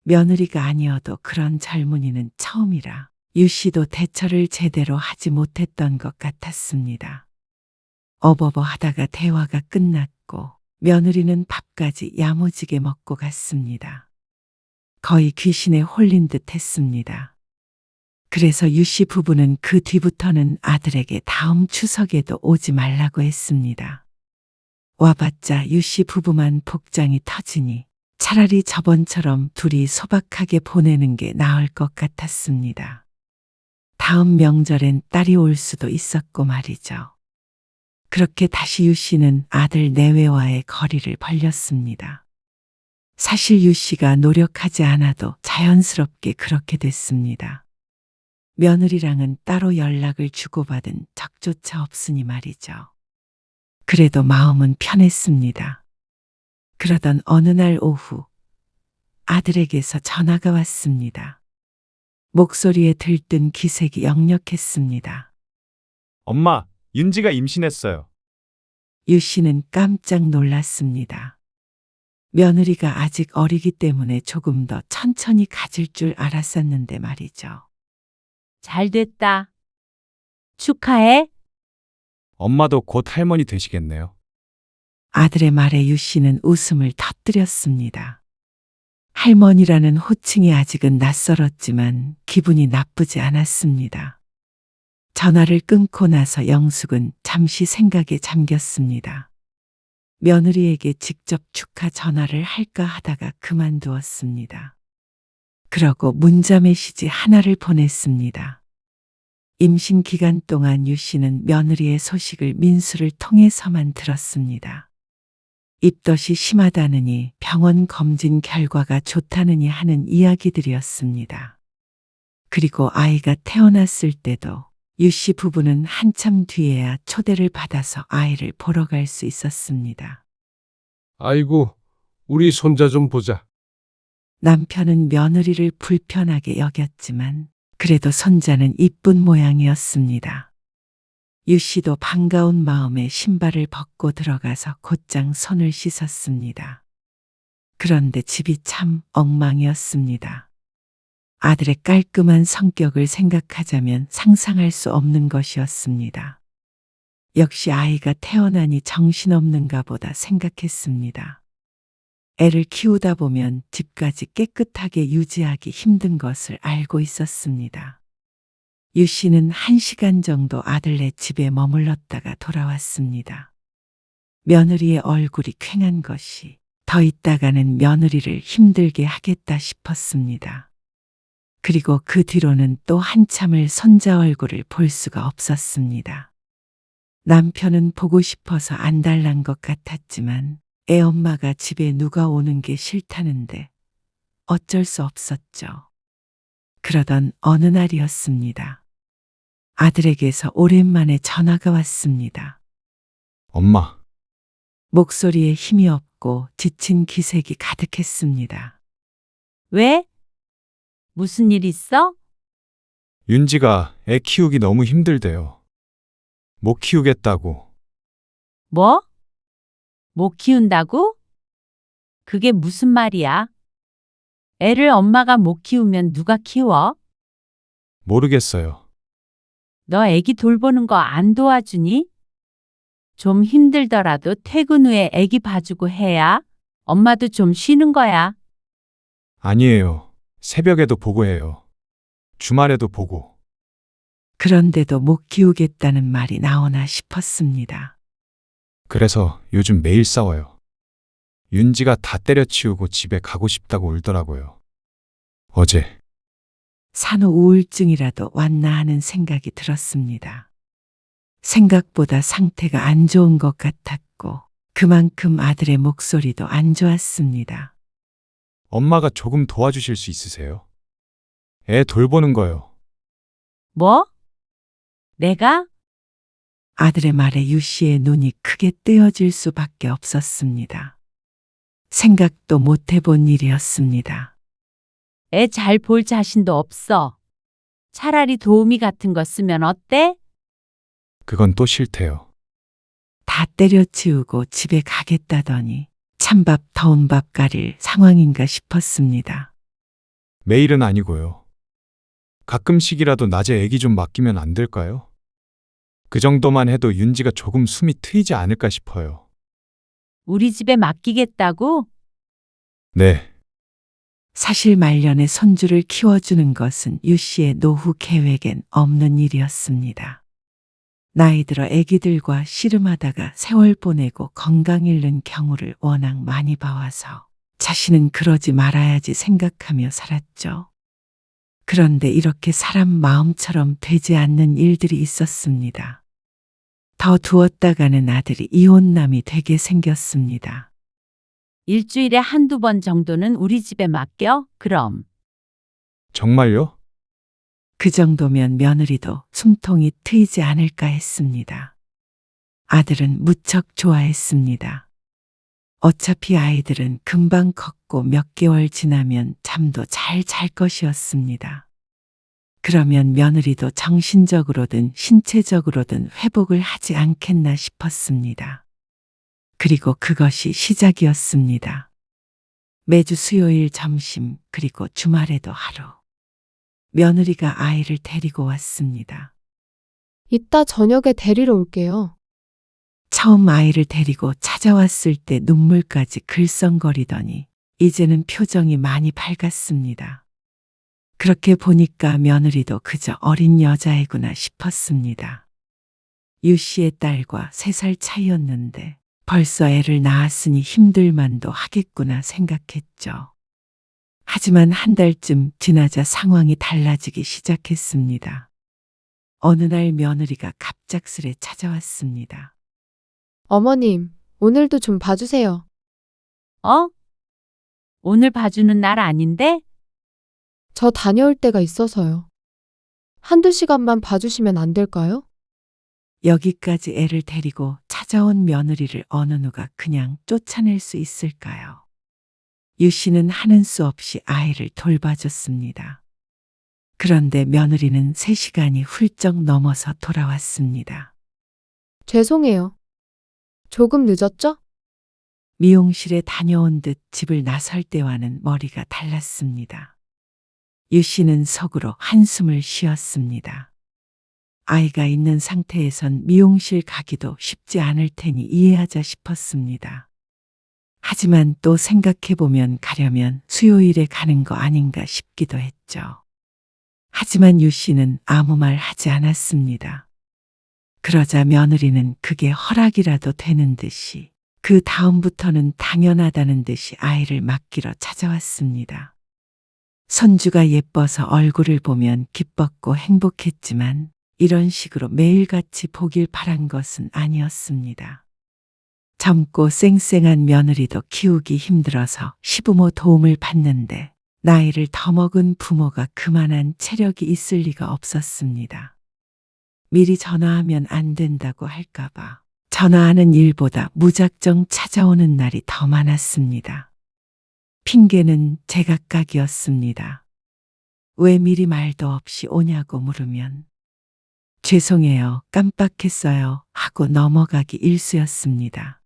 며느리가 아니어도 그런 젊은이는 처음이라 유 씨도 대처를 제대로 하지 못했던 것 같았습니다. 어버버 하다가 대화가 끝났고 며느리는 밥까지 야무지게 먹고 갔습니다. 거의 귀신에 홀린 듯 했습니다. 그래서 유 씨 부부는 그 뒤부터는 아들에게 다음 추석에도 오지 말라고 했습니다. 와봤자 유 씨 부부만 복장이 터지니 차라리 저번처럼 둘이 소박하게 보내는 게 나을 것 같았습니다. 다음 명절엔 딸이 올 수도 있었고 말이죠. 그렇게 다시 유 씨는 아들 내외와의 거리를 벌렸습니다. 사실 유 씨가 노력하지 않아도 자연스럽게 그렇게 됐습니다. 며느리랑은 따로 연락을 주고받은 적조차 없으니 말이죠. 그래도 마음은 편했습니다. 그러던 어느 날 오후 아들에게서 전화가 왔습니다. 목소리에 들뜬 기색이 역력했습니다. 엄마, 윤지가 임신했어요. 유 씨는 깜짝 놀랐습니다. 며느리가 아직 어리기 때문에 조금 더 천천히 가질 줄 알았었는데 말이죠. 잘 됐다. 축하해. 엄마도 곧 할머니 되시겠네요. 아들의 말에 유 씨는 웃음을 터뜨렸습니다. 할머니라는 호칭이 아직은 낯설었지만 기분이 나쁘지 않았습니다. 전화를 끊고 나서 영숙은 잠시 생각에 잠겼습니다. 며느리에게 직접 축하 전화를 할까 하다가 그만두었습니다. 그러고 문자 메시지 하나를 보냈습니다. 임신 기간 동안 유 씨는 며느리의 소식을 민수를 통해서만 들었습니다. 입덧이 심하다느니 병원 검진 결과가 좋다느니 하는 이야기들이었습니다. 그리고 아이가 태어났을 때도 유 씨 부부는 한참 뒤에야 초대를 받아서 아이를 보러 갈 수 있었습니다. 아이고, 우리 손자 좀 보자. 남편은 며느리를 불편하게 여겼지만 그래도 손자는 이쁜 모양이었습니다. 유 씨도 반가운 마음에 신발을 벗고 들어가서 곧장 손을 씻었습니다. 그런데 집이 참 엉망이었습니다. 아들의 깔끔한 성격을 생각하자면 상상할 수 없는 것이었습니다. 역시 아이가 태어나니 정신없는가 보다 생각했습니다. 애를 키우다 보면 집까지 깨끗하게 유지하기 힘든 것을 알고 있었습니다. 유 씨는 1시간 정도 아들네 집에 머물렀다가 돌아왔습니다. 며느리의 얼굴이 퀭한 것이 더 있다가는 며느리를 힘들게 하겠다 싶었습니다. 그리고 그 뒤로는 또 한참을 손자 얼굴을 볼 수가 없었습니다. 남편은 보고 싶어서 안달난 것 같았지만 애 엄마가 집에 누가 오는 게 싫다는데 어쩔 수 없었죠. 그러던 어느 날이었습니다. 아들에게서 오랜만에 전화가 왔습니다. 엄마, 목소리에 힘이 없고 지친 기색이 가득했습니다. 왜? 무슨 일 있어? 윤지가 애 키우기 너무 힘들대요. 못 키우겠다고. 뭐? 못 키운다고? 그게 무슨 말이야? 애를 엄마가 못 키우면 누가 키워? 모르겠어요. 너 애기 돌보는 거 안 도와주니? 좀 힘들더라도 퇴근 후에 애기 봐주고 해야 엄마도 좀 쉬는 거야. 아니에요. 새벽에도 보고 해요. 주말에도 보고. 그런데도 못 키우겠다는 말이 나오나 싶었습니다. 그래서 요즘 매일 싸워요. 윤지가 다 때려치우고 집에 가고 싶다고 울더라고요. 어제. 산후 우울증이라도 왔나 하는 생각이 들었습니다. 생각보다 상태가 안 좋은 것 같았고 그만큼 아들의 목소리도 안 좋았습니다. 엄마가 조금 도와주실 수 있으세요? 애 돌보는 거요. 뭐? 내가? 아들의 말에 유 씨의 눈이 크게 뜨여질 수밖에 없었습니다. 생각도 못 해본 일이었습니다. 애 잘 볼 자신도 없어. 차라리 도우미 같은 거 쓰면 어때? 그건 또 싫대요. 다 때려치우고 집에 가겠다더니 찬밥 더운 밥 가릴 상황인가 싶었습니다. 매일은 아니고요. 가끔씩이라도 낮에 애기 좀 맡기면 안 될까요? 그 정도만 해도 윤지가 조금 숨이 트이지 않을까 싶어요. 우리 집에 맡기겠다고? 네, 사실 말년에 손주를 키워주는 것은 유 씨의 노후 계획엔 없는 일이었습니다. 나이 들어 아기들과 씨름하다가 세월 보내고 건강 잃는 경우를 워낙 많이 봐와서 자신은 그러지 말아야지 생각하며 살았죠. 그런데 이렇게 사람 마음처럼 되지 않는 일들이 있었습니다. 더 두었다가는 아들이 이혼남이 되게 생겼습니다. 일주일에 한두 번 정도는 우리 집에 맡겨? 그럼. 정말요? 그 정도면 며느리도 숨통이 트이지 않을까 했습니다. 아들은 무척 좋아했습니다. 어차피 아이들은 금방 컸고 몇 개월 지나면 잠도 잘 잘 것이었습니다. 그러면 며느리도 정신적으로든 신체적으로든 회복을 하지 않겠나 싶었습니다. 그리고 그것이 시작이었습니다. 매주 수요일 점심 그리고 주말에도 하루. 며느리가 아이를 데리고 왔습니다. 이따 저녁에 데리러 올게요. 처음 아이를 데리고 찾아왔을 때 눈물까지 글썽거리더니 이제는 표정이 많이 밝았습니다. 그렇게 보니까 며느리도 그저 어린 여자애구나 싶었습니다. 유 씨의 딸과 3살 차이였는데 벌써 애를 낳았으니 힘들만도 하겠구나 생각했죠. 하지만 한 달쯤 지나자 상황이 달라지기 시작했습니다. 어느 날 며느리가 갑작스레 찾아왔습니다. 어머님, 오늘도 좀 봐주세요. 어? 오늘 봐주는 날 아닌데? 저 다녀올 때가 있어서요. 한두 시간만 봐주시면 안 될까요? 여기까지 애를 데리고 찾아온 며느리를 어느 누가 그냥 쫓아낼 수 있을까요? 유 씨는 하는 수 없이 아이를 돌봐줬습니다. 그런데 며느리는 3시간이 훌쩍 넘어서 돌아왔습니다. 죄송해요. 조금 늦었죠? 미용실에 다녀온 듯 집을 나설 때와는 머리가 달랐습니다. 유 씨는 속으로 한숨을 쉬었습니다. 아이가 있는 상태에선 미용실 가기도 쉽지 않을 테니 이해하자 싶었습니다. 하지만 또 생각해보면 가려면 수요일에 가는 거 아닌가 싶기도 했죠. 하지만 유 씨는 아무 말 하지 않았습니다. 그러자 며느리는 그게 허락이라도 되는 듯이 그 다음부터는 당연하다는 듯이 아이를 맡기러 찾아왔습니다. 손주가 예뻐서 얼굴을 보면 기뻤고 행복했지만 이런 식으로 매일같이 보길 바란 것은 아니었습니다. 젊고 쌩쌩한 며느리도 키우기 힘들어서 시부모 도움을 받는데 나이를 더 먹은 부모가 그만한 체력이 있을 리가 없었습니다. 미리 전화하면 안 된다고 할까봐 전화하는 일보다 무작정 찾아오는 날이 더 많았습니다. 핑계는 제각각이었습니다. 왜 미리 말도 없이 오냐고 물으면 죄송해요, 깜빡했어요 하고 넘어가기 일쑤였습니다.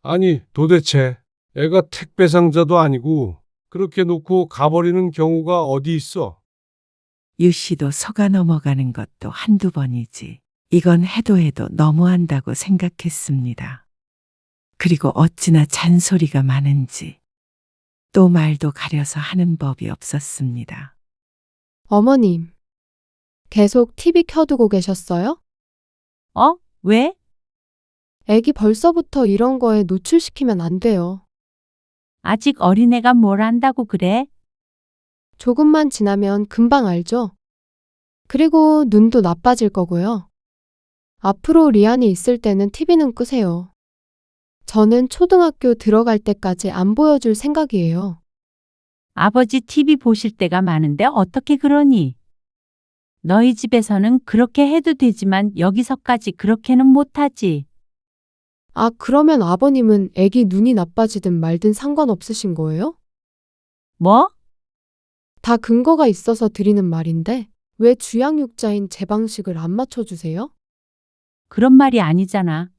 아니, 도대체 애가 택배 상자도 아니고 그렇게 놓고 가버리는 경우가 어디 있어? 유 씨도 속아 넘어가는 것도 한두 번이지 이건 해도 해도 너무한다고 생각했습니다. 그리고 어찌나 잔소리가 많은지 또 말도 가려서 하는 법이 없었습니다. 어머님, 계속 TV 켜두고 계셨어요? 어? 왜? 애기 벌써부터 이런 거에 노출시키면 안 돼요. 아직 어린애가 뭘 안다고 그래? 조금만 지나면 금방 알죠? 그리고 눈도 나빠질 거고요. 앞으로 리안이 있을 때는 TV는 끄세요. 저는 초등학교 들어갈 때까지 안 보여줄 생각이에요. 아버지 TV 보실 때가 많은데 어떻게 그러니? 너희 집에서는 그렇게 해도 되지만 여기서까지 그렇게는 못하지. 아, 그러면 아버님은 애기 눈이 나빠지든 말든 상관없으신 거예요? 뭐? 다 근거가 있어서 드리는 말인데 왜 주양육자인 제 방식을 안 맞춰주세요? 그런 말이 아니잖아.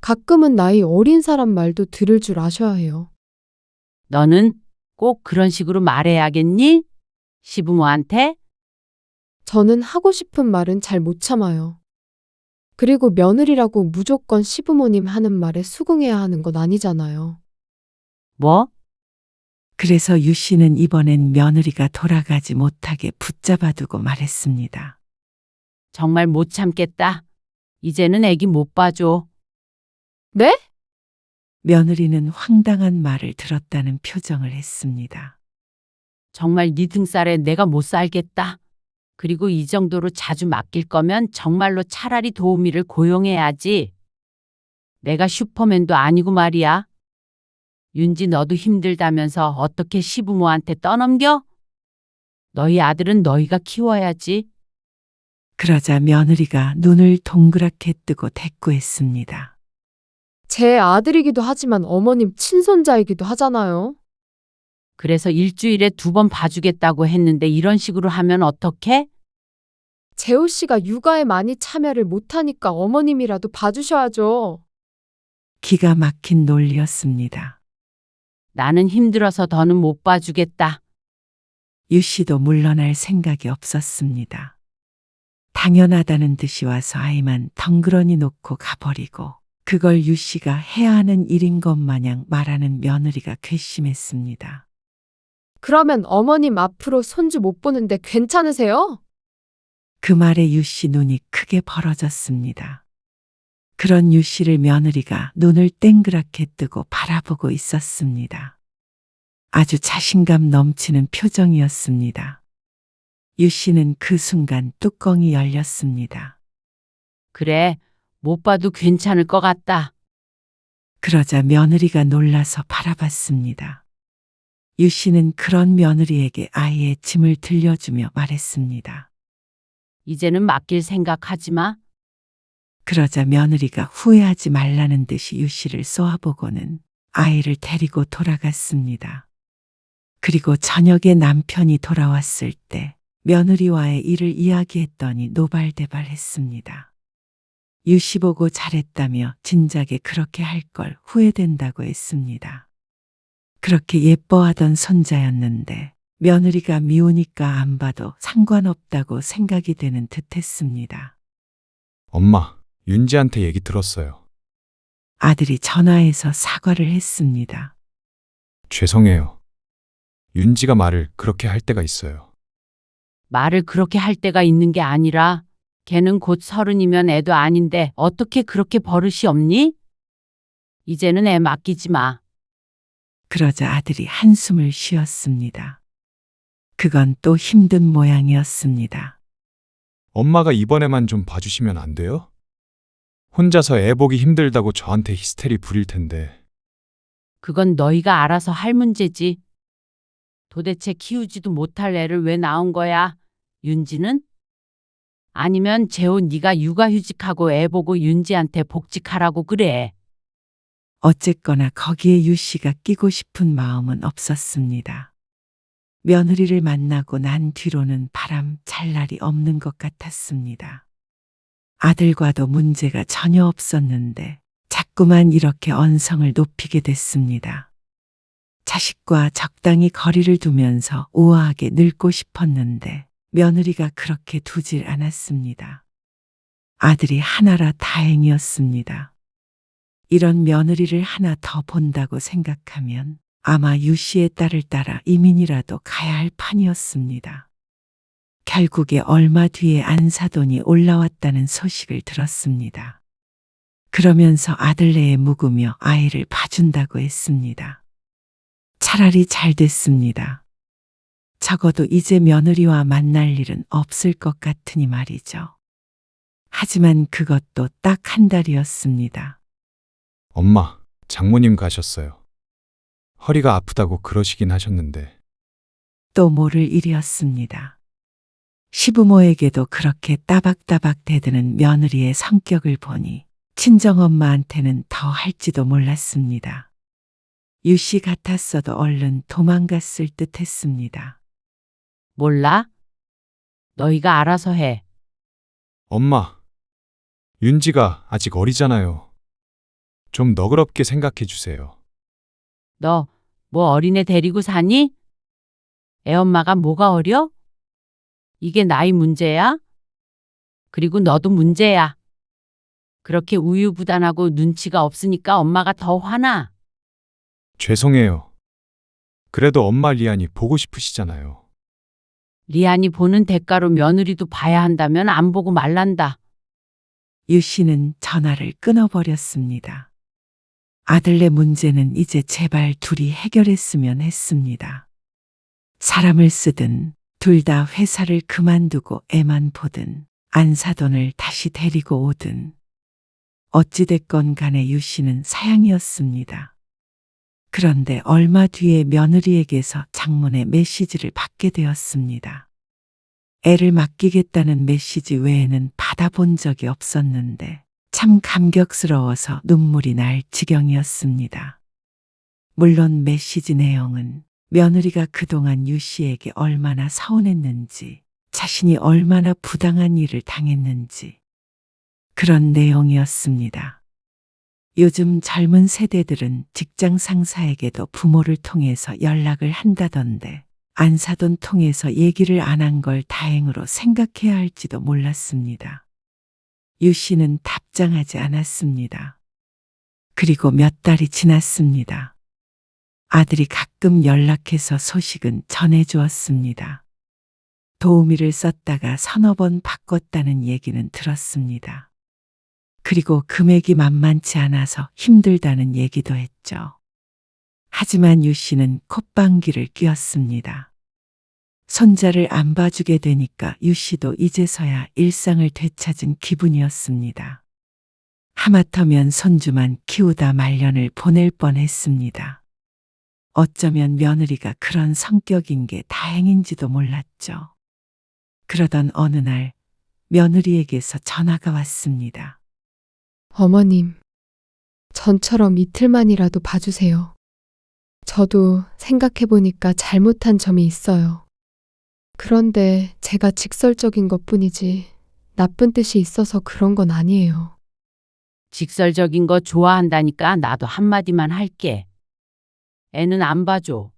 가끔은 나이 어린 사람 말도 들을 줄 아셔야 해요. 너는 꼭 그런 식으로 말해야겠니? 시부모한테? 저는 하고 싶은 말은 잘 못 참아요. 그리고 며느리라고 무조건 시부모님 하는 말에 수긍해야 하는 건 아니잖아요. 뭐? 그래서 유 씨는 이번엔 며느리가 돌아가지 못하게 붙잡아두고 말했습니다. 정말 못 참겠다. 이제는 애기 못 봐줘. 네? 며느리는 황당한 말을 들었다는 표정을 했습니다. 정말 네 등살에 내가 못 살겠다. 그리고 이 정도로 자주 맡길 거면 정말로 차라리 도우미를 고용해야지. 내가 슈퍼맨도 아니고 말이야. 윤지 너도 힘들다면서 어떻게 시부모한테 떠넘겨? 너희 아들은 너희가 키워야지. 그러자 며느리가 눈을 동그랗게 뜨고 대꾸했습니다. 제 아들이기도 하지만 어머님 친손자이기도 하잖아요. 그래서 일주일에 2번 봐주겠다고 했는데 이런 식으로 하면 어떡해? 재호 씨가 육아에 많이 참여를 못하니까 어머님이라도 봐주셔야죠. 기가 막힌 논리였습니다. 나는 힘들어서 더는 못 봐주겠다. 유 씨도 물러날 생각이 없었습니다. 당연하다는 듯이 와서 아이만 덩그러니 놓고 가버리고 그걸 유 씨가 해야 하는 일인 것 마냥 말하는 며느리가 괘씸했습니다. 그러면 어머님 앞으로 손주 못 보는데 괜찮으세요? 그 말에 유 씨 눈이 크게 벌어졌습니다. 그런 유 씨를 며느리가 눈을 땡그랗게 뜨고 바라보고 있었습니다. 아주 자신감 넘치는 표정이었습니다. 유 씨는 그 순간 뚜껑이 열렸습니다. 그래, 못 봐도 괜찮을 것 같다. 그러자 며느리가 놀라서 바라봤습니다. 유 씨는 그런 며느리에게 아이의 짐을 들려주며 말했습니다. 이제는 맡길 생각하지 마. 그러자 며느리가 후회하지 말라는 듯이 유 씨를 쏘아보고는 아이를 데리고 돌아갔습니다. 그리고 저녁에 남편이 돌아왔을 때 며느리와의 일을 이야기했더니 노발대발했습니다. 유 씨 보고 잘했다며 진작에 그렇게 할 걸 후회된다고 했습니다. 그렇게 예뻐하던 손자였는데 며느리가 미우니까 안 봐도 상관없다고 생각이 되는 듯했습니다. 엄마, 윤지한테 얘기 들었어요. 아들이 전화해서 사과를 했습니다. 죄송해요. 윤지가 말을 그렇게 할 때가 있어요. 말을 그렇게 할 때가 있는 게 아니라 걔는 곧 30이면 애도 아닌데 어떻게 그렇게 버릇이 없니? 이제는 애 맡기지 마. 그러자 아들이 한숨을 쉬었습니다. 그건 또 힘든 모양이었습니다. 엄마가 이번에만 좀 봐주시면 안 돼요? 혼자서 애 보기 힘들다고 저한테 히스테리 부릴 텐데. 그건 너희가 알아서 할 문제지. 도대체 키우지도 못할 애를 왜 낳은 거야? 윤지는? 아니면 재호 네가 육아휴직하고 애 보고 윤지한테 복직하라고 그래. 어쨌거나 거기에 유 씨가 끼고 싶은 마음은 없었습니다. 며느리를 만나고 난 뒤로는 바람 잘 날이 없는 것 같았습니다. 아들과도 문제가 전혀 없었는데 자꾸만 이렇게 언성을 높이게 됐습니다. 자식과 적당히 거리를 두면서 우아하게 늙고 싶었는데 며느리가 그렇게 두질 않았습니다. 아들이 하나라 다행이었습니다. 이런 며느리를 하나 더 본다고 생각하면 아마 유 씨의 딸을 따라 이민이라도 가야 할 판이었습니다. 결국에 얼마 뒤에 안사돈이 올라왔다는 소식을 들었습니다. 그러면서 아들네에 묵으며 아이를 봐준다고 했습니다. 차라리 잘 됐습니다. 적어도 이제 며느리와 만날 일은 없을 것 같으니 말이죠. 하지만 그것도 딱 한 달이었습니다. 엄마, 장모님 가셨어요. 허리가 아프다고 그러시긴 하셨는데. 또 모를 일이었습니다. 시부모에게도 그렇게 따박따박 대드는 며느리의 성격을 보니 친정엄마한테는 더 할지도 몰랐습니다. 유 씨 같았어도 얼른 도망갔을 듯 했습니다. 몰라? 너희가 알아서 해. 엄마, 윤지가 아직 어리잖아요. 좀 너그럽게 생각해 주세요. 너 뭐 어린애 데리고 사니? 애 엄마가 뭐가 어려? 이게 나이 문제야? 그리고 너도 문제야. 그렇게 우유부단하고 눈치가 없으니까 엄마가 더 화나. 죄송해요. 그래도 엄마 리안이 보고 싶으시잖아요. 리안이 보는 대가로 며느리도 봐야 한다면 안 보고 말란다. 유 씨는 전화를 끊어버렸습니다. 아들네 문제는 이제 제발 둘이 해결했으면 했습니다. 사람을 쓰든 둘 다 회사를 그만두고 애만 보든 안사돈을 다시 데리고 오든 어찌됐건 간에 유 씨는 사양이었습니다. 그런데 얼마 뒤에 며느리에게서 장문의 메시지를 받게 되었습니다. 애를 맡기겠다는 메시지 외에는 받아본 적이 없었는데 참 감격스러워서 눈물이 날 지경이었습니다. 물론 메시지 내용은 며느리가 그동안 유 씨에게 얼마나 서운했는지, 자신이 얼마나 부당한 일을 당했는지 그런 내용이었습니다. 요즘 젊은 세대들은 직장 상사에게도 부모를 통해서 연락을 한다던데 안사돈 통해서 얘기를 안 한 걸 다행으로 생각해야 할지도 몰랐습니다. 유 씨는 답장하지 않았습니다. 그리고 몇 달이 지났습니다. 아들이 가끔 연락해서 소식은 전해주었습니다. 도우미를 썼다가 서너 번 바꿨다는 얘기는 들었습니다. 그리고 금액이 만만치 않아서 힘들다는 얘기도 했죠. 하지만 유 씨는 콧방귀를 뀌었습니다. 손자를 안 봐주게 되니까 유 씨도 이제서야 일상을 되찾은 기분이었습니다. 하마터면 손주만 키우다 말년을 보낼 뻔했습니다. 어쩌면 며느리가 그런 성격인 게 다행인지도 몰랐죠. 그러던 어느 날 며느리에게서 전화가 왔습니다. 어머님, 전처럼 이틀만이라도 봐주세요. 저도 생각해보니까 잘못한 점이 있어요. 그런데 제가 직설적인 것뿐이지 나쁜 뜻이 있어서 그런 건 아니에요. 직설적인 거 좋아한다니까 나도 한마디만 할게. 애는 안 봐줘.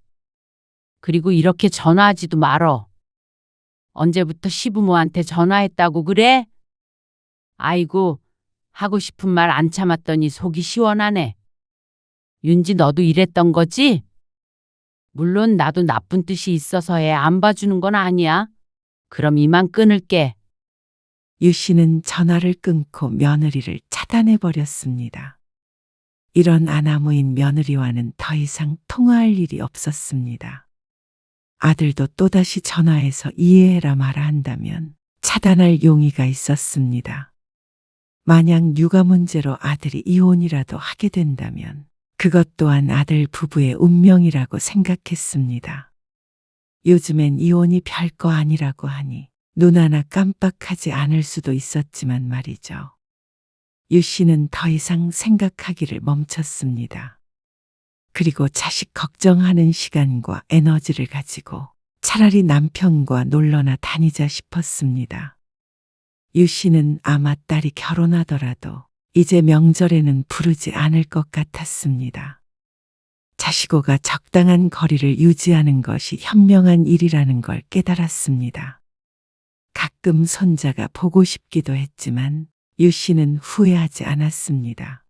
그리고 이렇게 전화하지도 말어. 언제부터 시부모한테 전화했다고 그래? 아이고, 하고 싶은 말 안 참았더니 속이 시원하네. 윤지 너도 이랬던 거지? 물론 나도 나쁜 뜻이 있어서 애 안 봐주는 건 아니야. 그럼 이만 끊을게. 유 씨는 전화를 끊고 며느리를 차단해 버렸습니다. 이런 아나무인 며느리와는 더 이상 통화할 일이 없었습니다. 아들도 또다시 전화해서 이해해라 마라 한다면 차단할 용의가 있었습니다. 만약 육아 문제로 아들이 이혼이라도 하게 된다면 그것 또한 아들 부부의 운명이라고 생각했습니다. 요즘엔 이혼이 별거 아니라고 하니 눈 하나 깜빡하지 않을 수도 있었지만 말이죠. 유 씨는 더 이상 생각하기를 멈췄습니다. 그리고 자식 걱정하는 시간과 에너지를 가지고 차라리 남편과 놀러나 다니자 싶었습니다. 유 씨는 아마 딸이 결혼하더라도 이제 명절에는 부르지 않을 것 같았습니다. 자식과 적당한 거리를 유지하는 것이 현명한 일이라는 걸 깨달았습니다. 가끔 손자가 보고 싶기도 했지만 유 씨는 후회하지 않았습니다.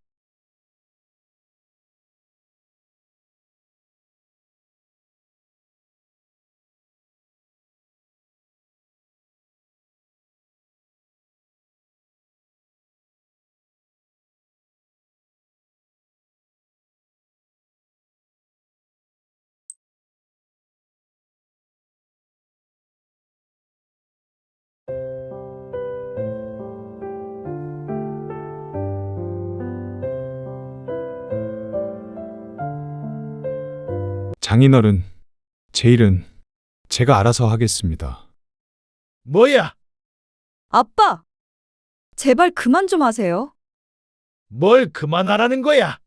장인어른, 제 일은 제가 알아서 하겠습니다. 뭐야? 아빠, 제발 그만 좀 하세요. 뭘 그만하라는 거야?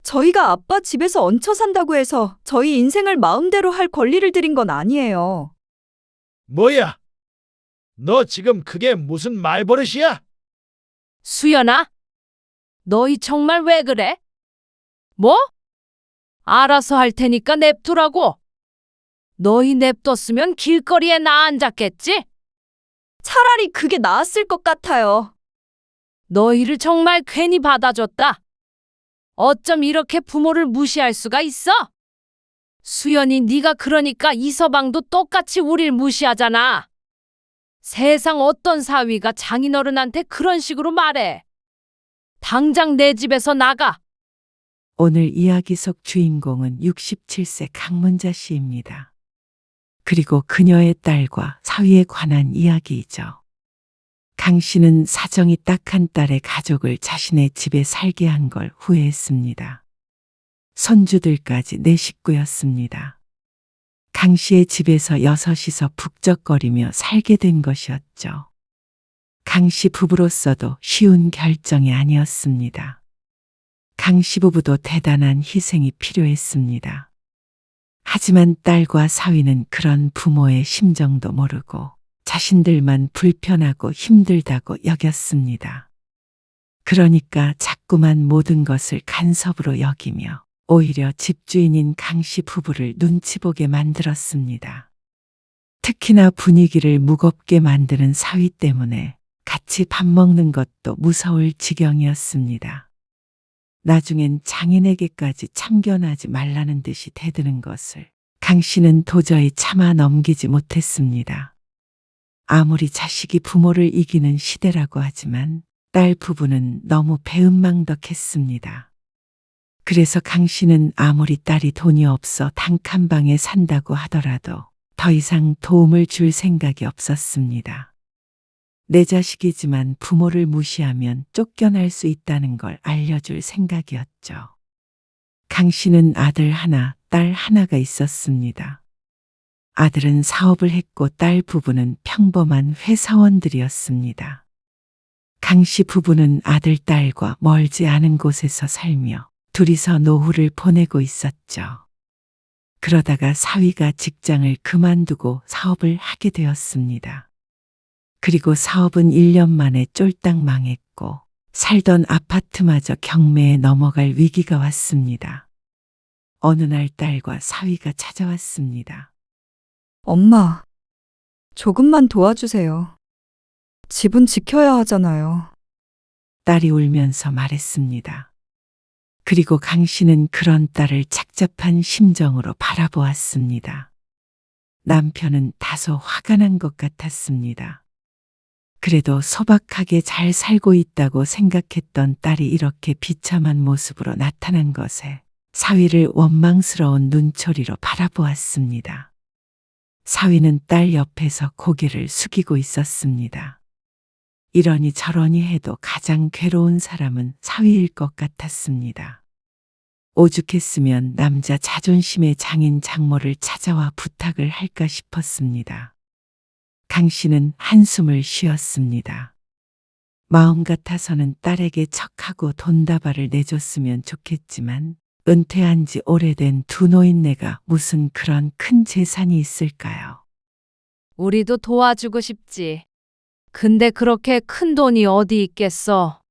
저희가 아빠 집에서 얹혀 산다고 해서 저희 인생을 마음대로 할 권리를 드린 건 아니에요. 뭐야? 너 지금 그게 무슨 말버릇이야? 수연아, 너희 정말 왜 그래? 뭐? 알아서 할 테니까 냅두라고. 너희 냅뒀으면 길거리에 나 앉았겠지? 차라리 그게 나았을 것 같아요. 너희를 정말 괜히 받아줬다. 어쩜 이렇게 부모를 무시할 수가 있어? 수연이 네가 그러니까 이서방도 똑같이 우릴 무시하잖아. 세상 어떤 사위가 장인어른한테 그런 식으로 말해. 당장 내 집에서 나가. 오늘 이야기 속 주인공은 67세 강문자 씨입니다. 그리고 그녀의 딸과 사위에 관한 이야기이죠. 강 씨는 사정이 딱한 딸의 가족을 자신의 집에 살게 한 걸 후회했습니다. 손주들까지 네 식구였습니다. 강 씨의 집에서 여섯이서 북적거리며 살게 된 것이었죠. 강 씨 부부로서도 쉬운 결정이 아니었습니다. 강 씨 부부도 대단한 희생이 필요했습니다. 하지만 딸과 사위는 그런 부모의 심정도 모르고 자신들만 불편하고 힘들다고 여겼습니다. 그러니까 자꾸만 모든 것을 간섭으로 여기며 오히려 집주인인 강 씨 부부를 눈치 보게 만들었습니다. 특히나 분위기를 무겁게 만드는 사위 때문에 같이 밥 먹는 것도 무서울 지경이었습니다. 나중엔 장인에게까지 참견하지 말라는 듯이 대드는 것을 강 씨는 도저히 참아 넘기지 못했습니다. 아무리 자식이 부모를 이기는 시대라고 하지만 딸 부부는 너무 배은망덕했습니다. 그래서 강 씨는 아무리 딸이 돈이 없어 단칸방에 산다고 하더라도 더 이상 도움을 줄 생각이 없었습니다. 내 자식이지만 부모를 무시하면 쫓겨날 수 있다는 걸 알려줄 생각이었죠. 강 씨는 아들 하나, 딸 하나가 있었습니다. 아들은 사업을 했고 딸 부부는 평범한 회사원들이었습니다. 강 씨 부부는 아들, 딸과 멀지 않은 곳에서 살며 둘이서 노후를 보내고 있었죠. 그러다가 사위가 직장을 그만두고 사업을 하게 되었습니다. 그리고 사업은 1년 만에 쫄딱 망했고 살던 아파트마저 경매에 넘어갈 위기가 왔습니다. 어느 날 딸과 사위가 찾아왔습니다. 엄마, 조금만 도와주세요. 집은 지켜야 하잖아요. 딸이 울면서 말했습니다. 그리고 강 씨는 그런 딸을 착잡한 심정으로 바라보았습니다. 남편은 다소 화가 난 것 같았습니다. 그래도 소박하게 잘 살고 있다고 생각했던 딸이 이렇게 비참한 모습으로 나타난 것에 사위를 원망스러운 눈초리로 바라보았습니다. 사위는 딸 옆에서 고개를 숙이고 있었습니다. 이러니 저러니 해도 가장 괴로운 사람은 사위일 것 같았습니다. 오죽했으면 남자 자존심의 장인 장모를 찾아와 부탁을 할까 싶었습니다. 강 씨는 한숨을 쉬었습니다. 마음 같아서는 딸에게 척하고 돈다발을 내줬으면 좋겠지만 은퇴한 지 오래된 두 노인네가 무슨 그런 큰 재산이 있을까요? 우리도 도와주고 싶지. 근데 그렇게 큰 돈이 어디 있겠어?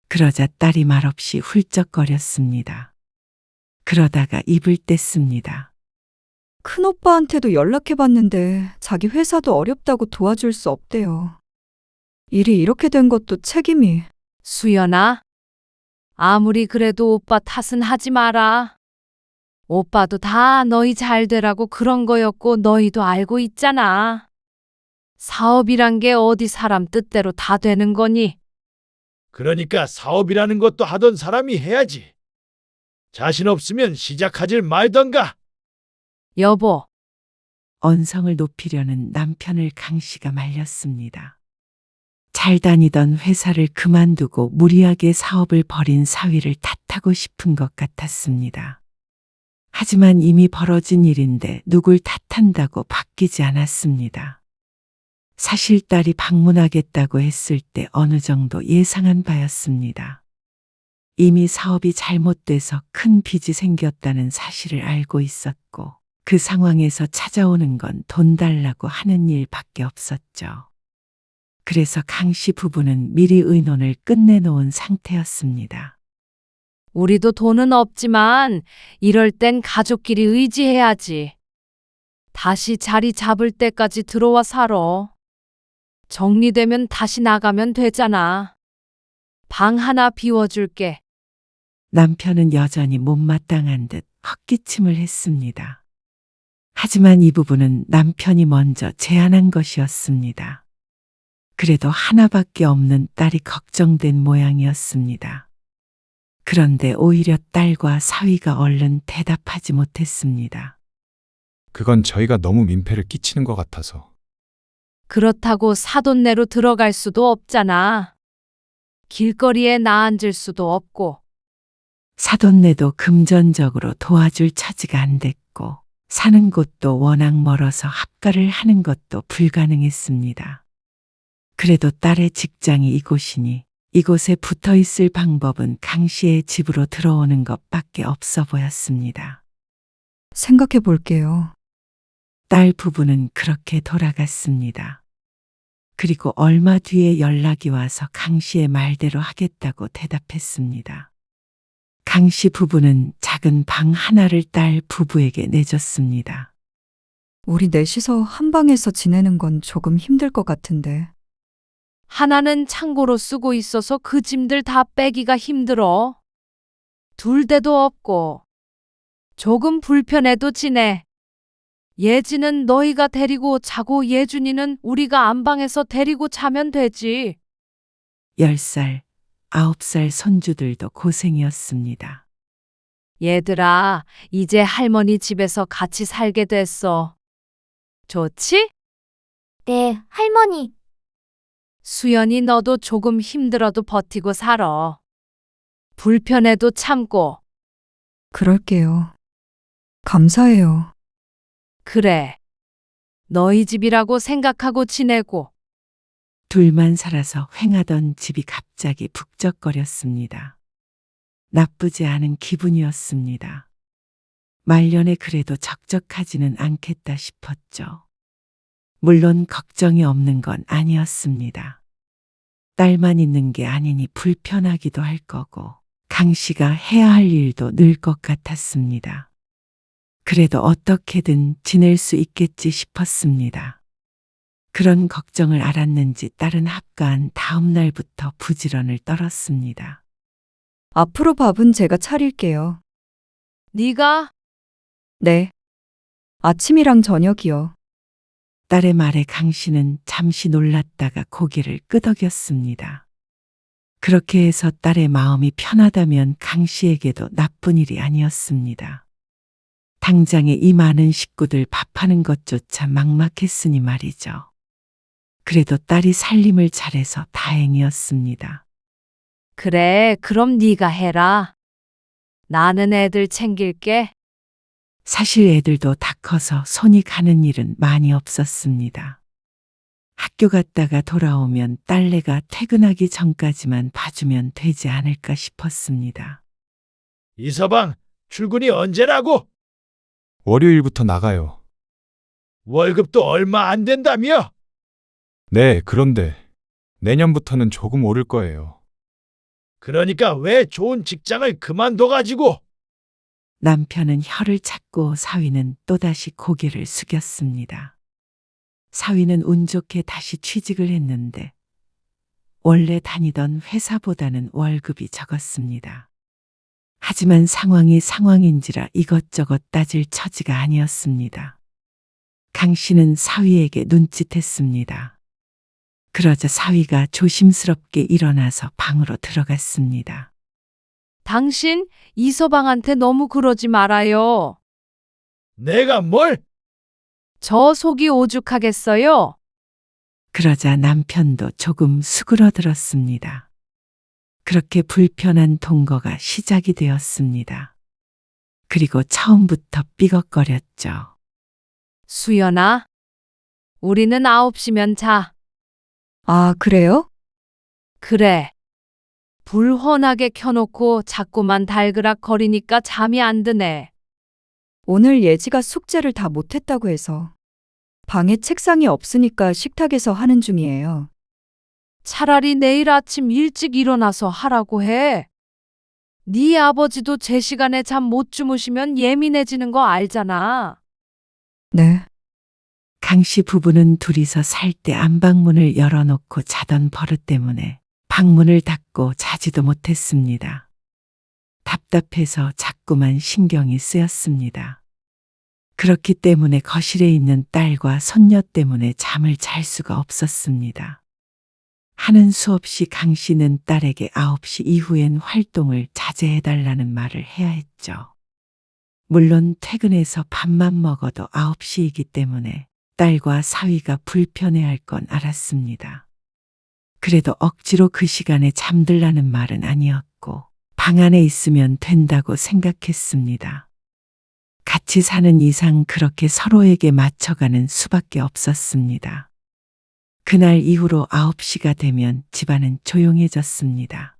그러자 딸이 말없이 훌쩍거렸습니다. 그러다가 입을 뗐습니다. 큰오빠한테도 연락해봤는데 자기 회사도 어렵다고 도와줄 수 없대요. 일이 이렇게 된 것도 책임이. 수연아, 아무리 그래도 오빠 탓은 하지 마라. 오빠도 다 너희 잘 되라고 그런 거였고 너희도 알고 있잖아. 사업이란 게 어디 사람 뜻대로 다 되는 거니? 그러니까 사업이라는 것도 하던 사람이 해야지. 자신 없으면 시작하질 말던가. 여보, 언성을 높이려는 남편을 강 씨가 말렸습니다. 잘 다니던 회사를 그만두고 무리하게 사업을 벌인 사위를 탓하고 싶은 것 같았습니다. 하지만 이미 벌어진 일인데 누굴 탓한다고 바뀌지 않았습니다. 사실 딸이 방문하겠다고 했을 때 어느 정도 예상한 바였습니다. 이미 사업이 잘못돼서 큰 빚이 생겼다는 사실을 알고 있었고 그 상황에서 찾아오는 건 돈 달라고 하는 일밖에 없었죠. 그래서 강 씨 부부는 미리 의논을 끝내놓은 상태였습니다. 우리도 돈은 없지만 이럴 땐 가족끼리 의지해야지. 다시 자리 잡을 때까지 들어와 살아. 정리되면 다시 나가면 되잖아. 방 하나 비워줄게. 남편은 여전히 못마땅한 듯 헛기침을 했습니다. 하지만 이 부분은 남편이 먼저 제안한 것이었습니다. 그래도 하나밖에 없는 딸이 걱정된 모양이었습니다. 그런데 오히려 딸과 사위가 얼른 대답하지 못했습니다. 그건 저희가 너무 민폐를 끼치는 것 같아서. 그렇다고 사돈네로 들어갈 수도 없잖아. 길거리에 나앉을 수도 없고. 사돈네도 금전적으로 도와줄 처지가 안 됐고 사는 곳도 워낙 멀어서 합가를 하는 것도 불가능했습니다. 그래도 딸의 직장이 이곳이니 이곳에 붙어 있을 방법은 강 씨의 집으로 들어오는 것밖에 없어 보였습니다. 생각해 볼게요. 딸 부부는 그렇게 돌아갔습니다. 그리고 얼마 뒤에 연락이 와서 강 씨의 말대로 하겠다고 대답했습니다. 강 씨 부부는 작은 방 하나를 딸 부부에게 내줬습니다. 우리 넷이서 한 방에서 지내는 건 조금 힘들 것 같은데. 하나는 창고로 쓰고 있어서 그 짐들 다 빼기가 힘들어. 둘 데도 없고. 조금 불편해도 지내. 예지는 너희가 데리고 자고 예준이는 우리가 안방에서 데리고 자면 되지. 10살, 9살 손주들도 고생이었습니다. 얘들아, 이제 할머니 집에서 같이 살게 됐어. 좋지? 네, 할머니. 수연이 너도 조금 힘들어도 버티고 살아. 불편해도 참고. 그럴게요. 감사해요. 그래. 너희 집이라고 생각하고 지내고. 둘만 살아서 횡하던 집이 갑자기 북적거렸습니다. 나쁘지 않은 기분이었습니다. 말년에 그래도 적적하지는 않겠다 싶었죠. 물론 걱정이 없는 건 아니었습니다. 딸만 있는 게 아니니 불편하기도 할 거고 강 씨가 해야 할 일도 늘 것 같았습니다. 그래도 어떻게든 지낼 수 있겠지 싶었습니다. 그런 걱정을 알았는지 딸은 합가한 다음 날부터 부지런을 떨었습니다. 앞으로 밥은 제가 차릴게요. 네가 네. 아침이랑 저녁이요. 딸의 말에 강 씨는 잠시 놀랐다가 고개를 끄덕였습니다. 그렇게 해서 딸의 마음이 편하다면 강 씨에게도 나쁜 일이 아니었습니다. 당장에 이 많은 식구들 밥하는 것조차 막막했으니 말이죠. 그래도 딸이 살림을 잘해서 다행이었습니다. 그래, 그럼 네가 해라. 나는 애들 챙길게. 사실 애들도 다 커서 손이 가는 일은 많이 없었습니다. 학교 갔다가 돌아오면 딸내가 퇴근하기 전까지만 봐주면 되지 않을까 싶었습니다. 이서방, 출근이 언제라고? 월요일부터 나가요. 월급도 얼마 안 된다며? 네, 그런데 내년부터는 조금 오를 거예요. 그러니까 왜 좋은 직장을 그만둬가지고? 남편은 혀를 찾고 사위는 또다시 고개를 숙였습니다. 사위는 운 좋게 다시 취직을 했는데 원래 다니던 회사보다는 월급이 적었습니다. 하지만 상황이 상황인지라 이것저것 따질 처지가 아니었습니다. 강 씨는 사위에게 눈짓했습니다. 그러자 사위가 조심스럽게 일어나서 방으로 들어갔습니다. 당신 이서방한테 너무 그러지 말아요. 내가 뭘? 저 속이 오죽하겠어요? 그러자 남편도 조금 수그러들었습니다. 그렇게 불편한 동거가 시작이 되었습니다. 그리고 처음부터 삐걱거렸죠. 수연아, 우리는 9시면 자. 아, 그래요? 그래. 불 훤하게 켜놓고 자꾸만 달그락 거리니까 잠이 안 드네. 오늘 예지가 숙제를 다 못했다고 해서 방에 책상이 없으니까 식탁에서 하는 중이에요. 차라리 내일 아침 일찍 일어나서 하라고 해. 네 아버지도 제 시간에 잠 못 주무시면 예민해지는 거 알잖아. 네. 강 씨 부부는 둘이서 살 때 안방문을 열어놓고 자던 버릇 때문에 방문을 닫고 자지도 못했습니다. 답답해서 자꾸만 신경이 쓰였습니다. 그렇기 때문에 거실에 있는 딸과 손녀 때문에 잠을 잘 수가 없었습니다. 하는 수 없이 강 씨는 딸에게 9시 이후엔 활동을 자제해달라는 말을 해야 했죠. 물론 퇴근해서 밥만 먹어도 9시이기 때문에 딸과 사위가 불편해할 건 알았습니다. 그래도 억지로 그 시간에 잠들라는 말은 아니었고 방 안에 있으면 된다고 생각했습니다. 같이 사는 이상 그렇게 서로에게 맞춰가는 수밖에 없었습니다. 그날 이후로 9시가 되면 집안은 조용해졌습니다.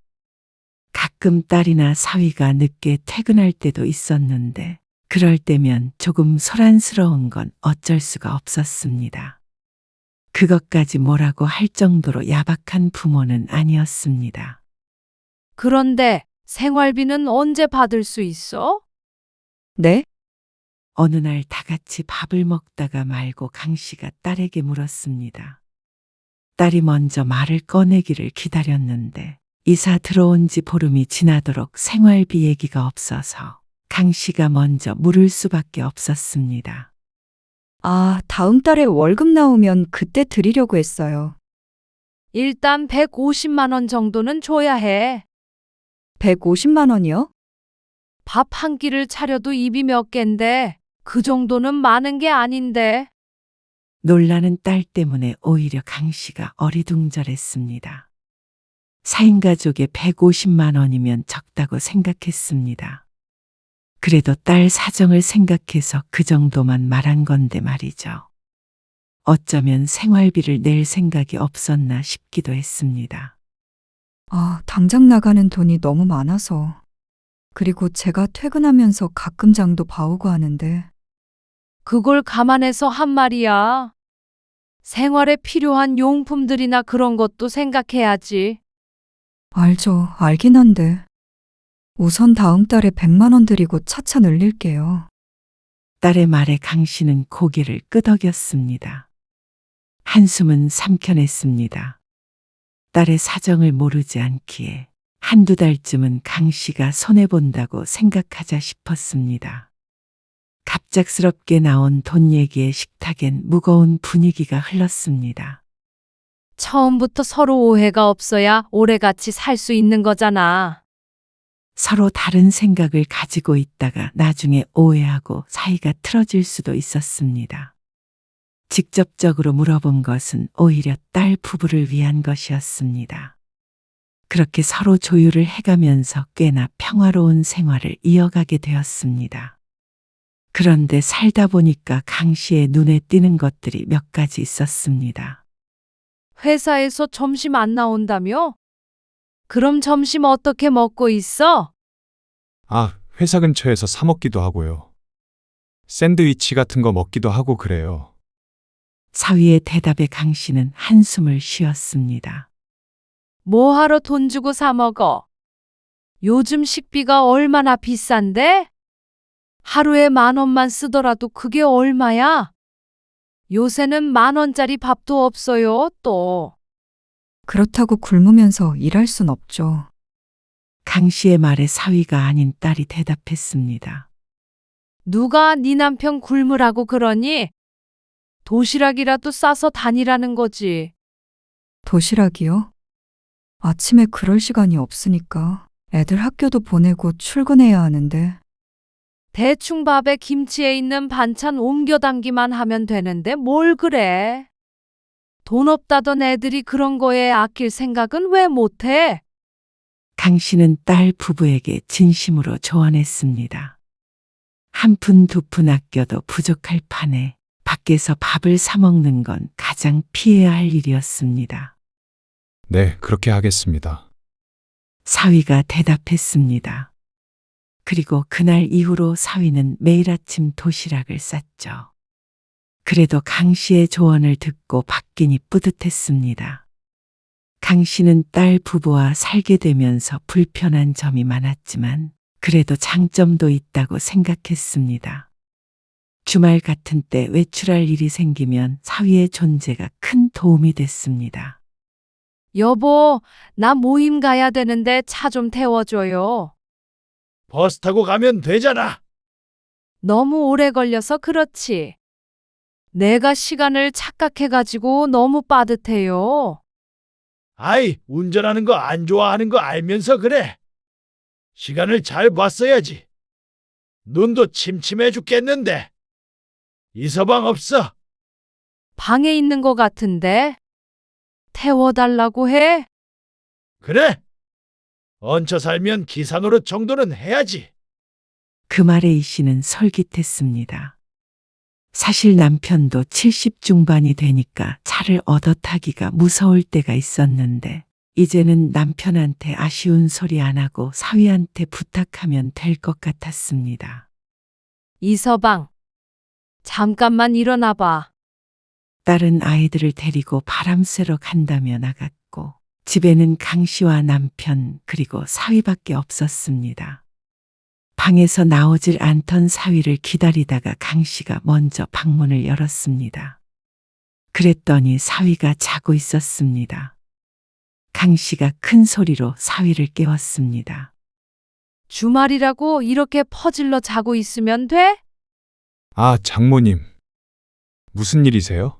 가끔 딸이나 사위가 늦게 퇴근할 때도 있었는데 그럴 때면 조금 소란스러운 건 어쩔 수가 없었습니다. 그것까지 뭐라고 할 정도로 야박한 부모는 아니었습니다. 그런데 생활비는 언제 받을 수 있어? 네? 어느 날 다 같이 밥을 먹다가 말고 강 씨가 딸에게 물었습니다. 딸이 먼저 말을 꺼내기를 기다렸는데 이사 들어온 지 보름이 지나도록 생활비 얘기가 없어서 강 씨가 먼저 물을 수밖에 없었습니다. 아, 다음 달에 월급 나오면 그때 드리려고 했어요. 일단 150만 원 정도는 줘야 해. 150만 원이요? 밥 한 끼를 차려도 입이 몇 갠데 그 정도는 많은 게 아닌데. 놀라는 딸 때문에 오히려 강 씨가 어리둥절했습니다. 4인 가족에 150만 원이면 적다고 생각했습니다. 그래도 딸 사정을 생각해서 그 정도만 말한 건데 말이죠. 어쩌면 생활비를 낼 생각이 없었나 싶기도 했습니다. 아, 당장 나가는 돈이 너무 많아서. 그리고 제가 퇴근하면서 가끔 장도 봐오고 하는데. 그걸 감안해서 한 말이야. 생활에 필요한 용품들이나 그런 것도 생각해야지. 알죠. 알긴 한데. 우선 다음 달에 100만 원 드리고 차차 늘릴게요. 딸의 말에 강 씨는 고개를 끄덕였습니다. 한숨은 삼켜냈습니다. 딸의 사정을 모르지 않기에 한두 달쯤은 강 씨가 손해본다고 생각하자 싶었습니다. 갑작스럽게 나온 돈 얘기에 식탁엔 무거운 분위기가 흘렀습니다. 처음부터 서로 오해가 없어야 오래 같이 살 수 있는 거잖아. 서로 다른 생각을 가지고 있다가 나중에 오해하고 사이가 틀어질 수도 있었습니다. 직접적으로 물어본 것은 오히려 딸 부부를 위한 것이었습니다. 그렇게 서로 조율을 해가면서 꽤나 평화로운 생활을 이어가게 되었습니다. 그런데 살다 보니까 강 씨의 눈에 띄는 것들이 몇 가지 있었습니다. 회사에서 점심 안 나온다며? 그럼 점심 어떻게 먹고 있어? 아, 회사 근처에서 사 먹기도 하고요. 샌드위치 같은 거 먹기도 하고 그래요. 사위의 대답에 강 씨는 한숨을 쉬었습니다. 뭐하러 돈 주고 사 먹어? 요즘 식비가 얼마나 비싼데? 하루에 10,000원만 쓰더라도 그게 얼마야? 요새는 10,000원짜리 밥도 없어요, 또. 그렇다고 굶으면서 일할 순 없죠. 강 씨의 말에 사위가 아닌 딸이 대답했습니다. 누가 네 남편 굶으라고 그러니? 도시락이라도 싸서 다니라는 거지. 도시락이요? 아침에 그럴 시간이 없으니까 애들 학교도 보내고 출근해야 하는데. 대충 밥에 김치에 있는 반찬 옮겨 담기만 하면 되는데 뭘 그래? 돈 없다던 애들이 그런 거에 아낄 생각은 왜 못해? 강 씨는 딸 부부에게 진심으로 조언했습니다. 한 푼 두 푼 아껴도 부족할 판에 밖에서 밥을 사 먹는 건 가장 피해야 할 일이었습니다. 네, 그렇게 하겠습니다. 사위가 대답했습니다. 그리고 그날 이후로 사위는 매일 아침 도시락을 쌌죠. 그래도 강 씨의 조언을 듣고 받기니 뿌듯했습니다. 강 씨는 딸 부부와 살게 되면서 불편한 점이 많았지만 그래도 장점도 있다고 생각했습니다. 주말 같은 때 외출할 일이 생기면 사위의 존재가 큰 도움이 됐습니다. 여보, 나 모임 가야 되는데 차 좀 태워줘요. 버스 타고 가면 되잖아. 너무 오래 걸려서 그렇지. 내가 시간을 착각해가지고 너무 빠듯해요. 아이, 운전하는 거 안 좋아하는 거 알면서 그래. 시간을 잘 봤어야지. 눈도 침침해 죽겠는데. 이서방 없어? 방에 있는 것 같은데. 태워달라고 해? 그래? 얹혀 살면 기사 노릇 정도는 해야지. 그 말에 이 씨는 솔깃했습니다. 사실 남편도 70 중반이 되니까 차를 얻어 타기가 무서울 때가 있었는데 이제는 남편한테 아쉬운 소리 안 하고 사위한테 부탁하면 될 것 같았습니다. 이서방, 잠깐만 일어나 봐. 딸은 아이들을 데리고 바람 쐬러 간다며 나갔고 집에는 강 씨와 남편 그리고 사위밖에 없었습니다. 방에서 나오질 않던 사위를 기다리다가 강 씨가 먼저 방문을 열었습니다. 그랬더니 사위가 자고 있었습니다. 강 씨가 큰 소리로 사위를 깨웠습니다. 주말이라고 이렇게 퍼질러 자고 있으면 돼? 아, 장모님. 무슨 일이세요?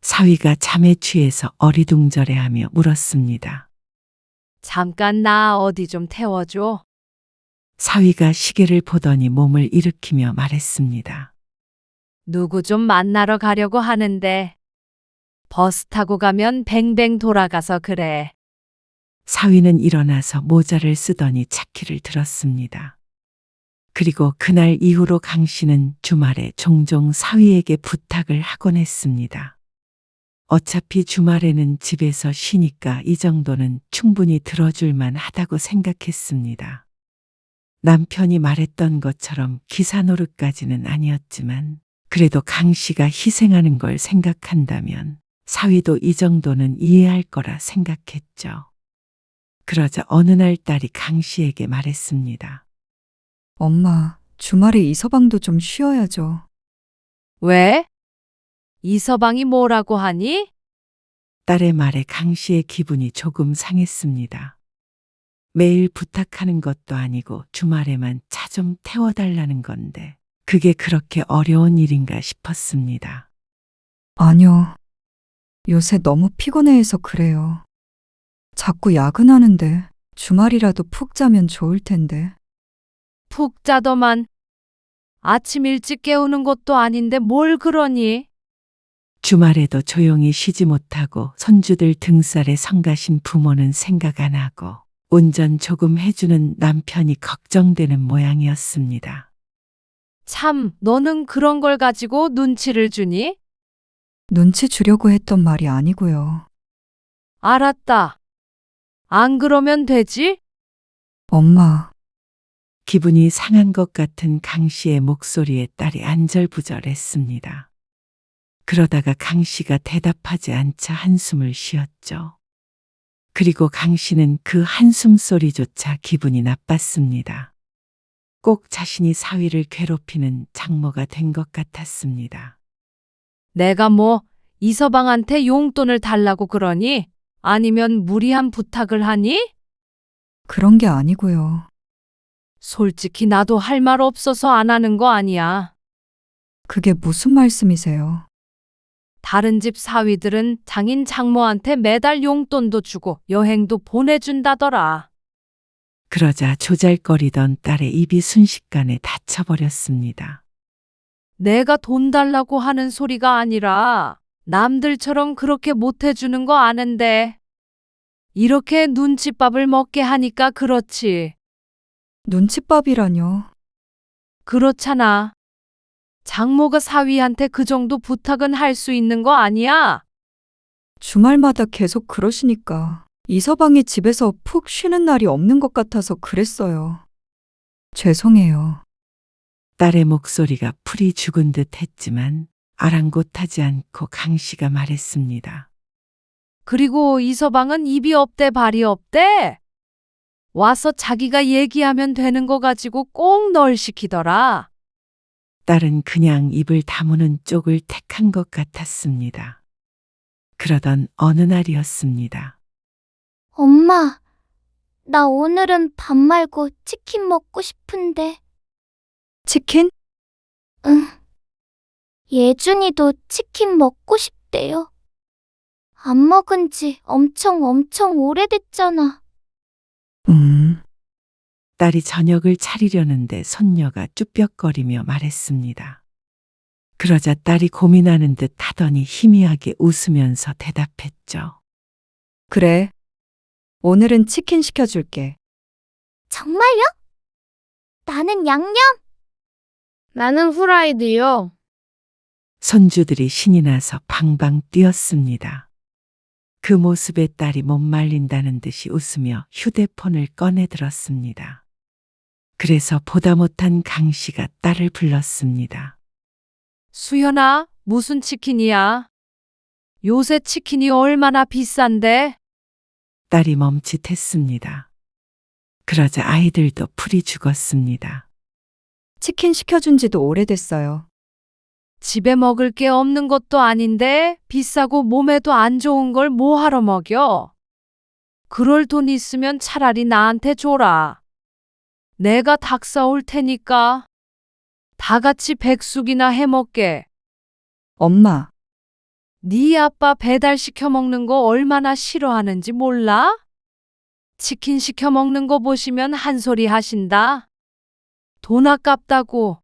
사위가 잠에 취해서 어리둥절해하며 물었습니다. 잠깐 나 어디 좀 태워줘. 사위가 시계를 보더니 몸을 일으키며 말했습니다. 누구 좀 만나러 가려고 하는데 버스 타고 가면 뱅뱅 돌아가서 그래. 사위는 일어나서 모자를 쓰더니 차키를 들었습니다. 그리고 그날 이후로 강 씨는 주말에 종종 사위에게 부탁을 하곤 했습니다. 어차피 주말에는 집에서 쉬니까 이 정도는 충분히 들어줄만 하다고 생각했습니다. 남편이 말했던 것처럼 기사 노릇까지는 아니었지만 그래도 강 씨가 희생하는 걸 생각한다면 사위도 이 정도는 이해할 거라 생각했죠. 그러자 어느 날 딸이 강 씨에게 말했습니다. 엄마, 주말에 이서방도 좀 쉬어야죠. 왜? 이서방이 뭐라고 하니? 딸의 말에 강 씨의 기분이 조금 상했습니다. 매일 부탁하는 것도 아니고 주말에만 차 좀 태워달라는 건데 그게 그렇게 어려운 일인가 싶었습니다. 아니요. 요새 너무 피곤해해서 그래요. 자꾸 야근하는데 주말이라도 푹 자면 좋을 텐데. 푹 자더만. 아침 일찍 깨우는 것도 아닌데 뭘 그러니? 주말에도 조용히 쉬지 못하고 손주들 등살에 성가신 부모는 생각 안 하고 운전 조금 해주는 남편이 걱정되는 모양이었습니다. 참, 너는 그런 걸 가지고 눈치를 주니? 눈치 주려고 했던 말이 아니고요. 알았다. 안 그러면 되지? 엄마, 기분이 상한 것 같은 강 씨의 목소리에 딸이 안절부절했습니다. 그러다가 강 씨가 대답하지 않자 한숨을 쉬었죠. 그리고 강 씨는 그 한숨 소리조차 기분이 나빴습니다. 꼭 자신이 사위를 괴롭히는 장모가 된 것 같았습니다. 내가 뭐 이서방한테 용돈을 달라고 그러니? 아니면 무리한 부탁을 하니? 그런 게 아니고요. 솔직히 나도 할 말 없어서 안 하는 거 아니야. 그게 무슨 말씀이세요? 다른 집 사위들은 장인 장모한테 매달 용돈도 주고 여행도 보내준다더라. 그러자 조잘거리던 딸의 입이 순식간에 닫혀버렸습니다. 내가 돈 달라고 하는 소리가 아니라 남들처럼 그렇게 못해주는 거 아는데 이렇게 눈칫밥을 먹게 하니까 그렇지. 눈칫밥이라뇨. 그렇잖아. 장모가 사위한테 그 정도 부탁은 할 수 있는 거 아니야? 주말마다 계속 그러시니까 이서방이 집에서 푹 쉬는 날이 없는 것 같아서 그랬어요. 죄송해요. 딸의 목소리가 풀이 죽은 듯 했지만 아랑곳하지 않고 강 씨가 말했습니다. 그리고 이서방은 입이 없대 발이 없대. 와서 자기가 얘기하면 되는 거 가지고 꼭 널 시키더라. 딸은 그냥 입을 다무는 쪽을 택한 것 같았습니다. 그러던 어느 날이었습니다. 엄마, 나 오늘은 밥 말고 치킨 먹고 싶은데. 치킨? 응. 예준이도 치킨 먹고 싶대요. 안 먹은 지 엄청 오래됐잖아. 딸이 저녁을 차리려는데 손녀가 쭈뼛거리며 말했습니다. 그러자 딸이 고민하는 듯 하더니 희미하게 웃으면서 대답했죠. 그래. 오늘은 치킨 시켜줄게. 정말요? 나는 양념. 나는 후라이드요. 손주들이 신이 나서 방방 뛰었습니다. 그 모습에 딸이 못 말린다는 듯이 웃으며 휴대폰을 꺼내들었습니다. 그래서 보다 못한 강 씨가 딸을 불렀습니다. 수연아, 무슨 치킨이야? 요새 치킨이 얼마나 비싼데? 딸이 멈칫했습니다. 그러자 아이들도 풀이 죽었습니다. 치킨 시켜준 지도 오래됐어요. 집에 먹을 게 없는 것도 아닌데 비싸고 몸에도 안 좋은 걸 뭐하러 먹여? 그럴 돈 있으면 차라리 나한테 줘라. 내가 닭 사올 테니까 다 같이 백숙이나 해 먹게. 엄마, 네 아빠 배달 시켜 먹는 거 얼마나 싫어하는지 몰라? 치킨 시켜 먹는 거 보시면 한 소리 하신다. 돈 아깝다고.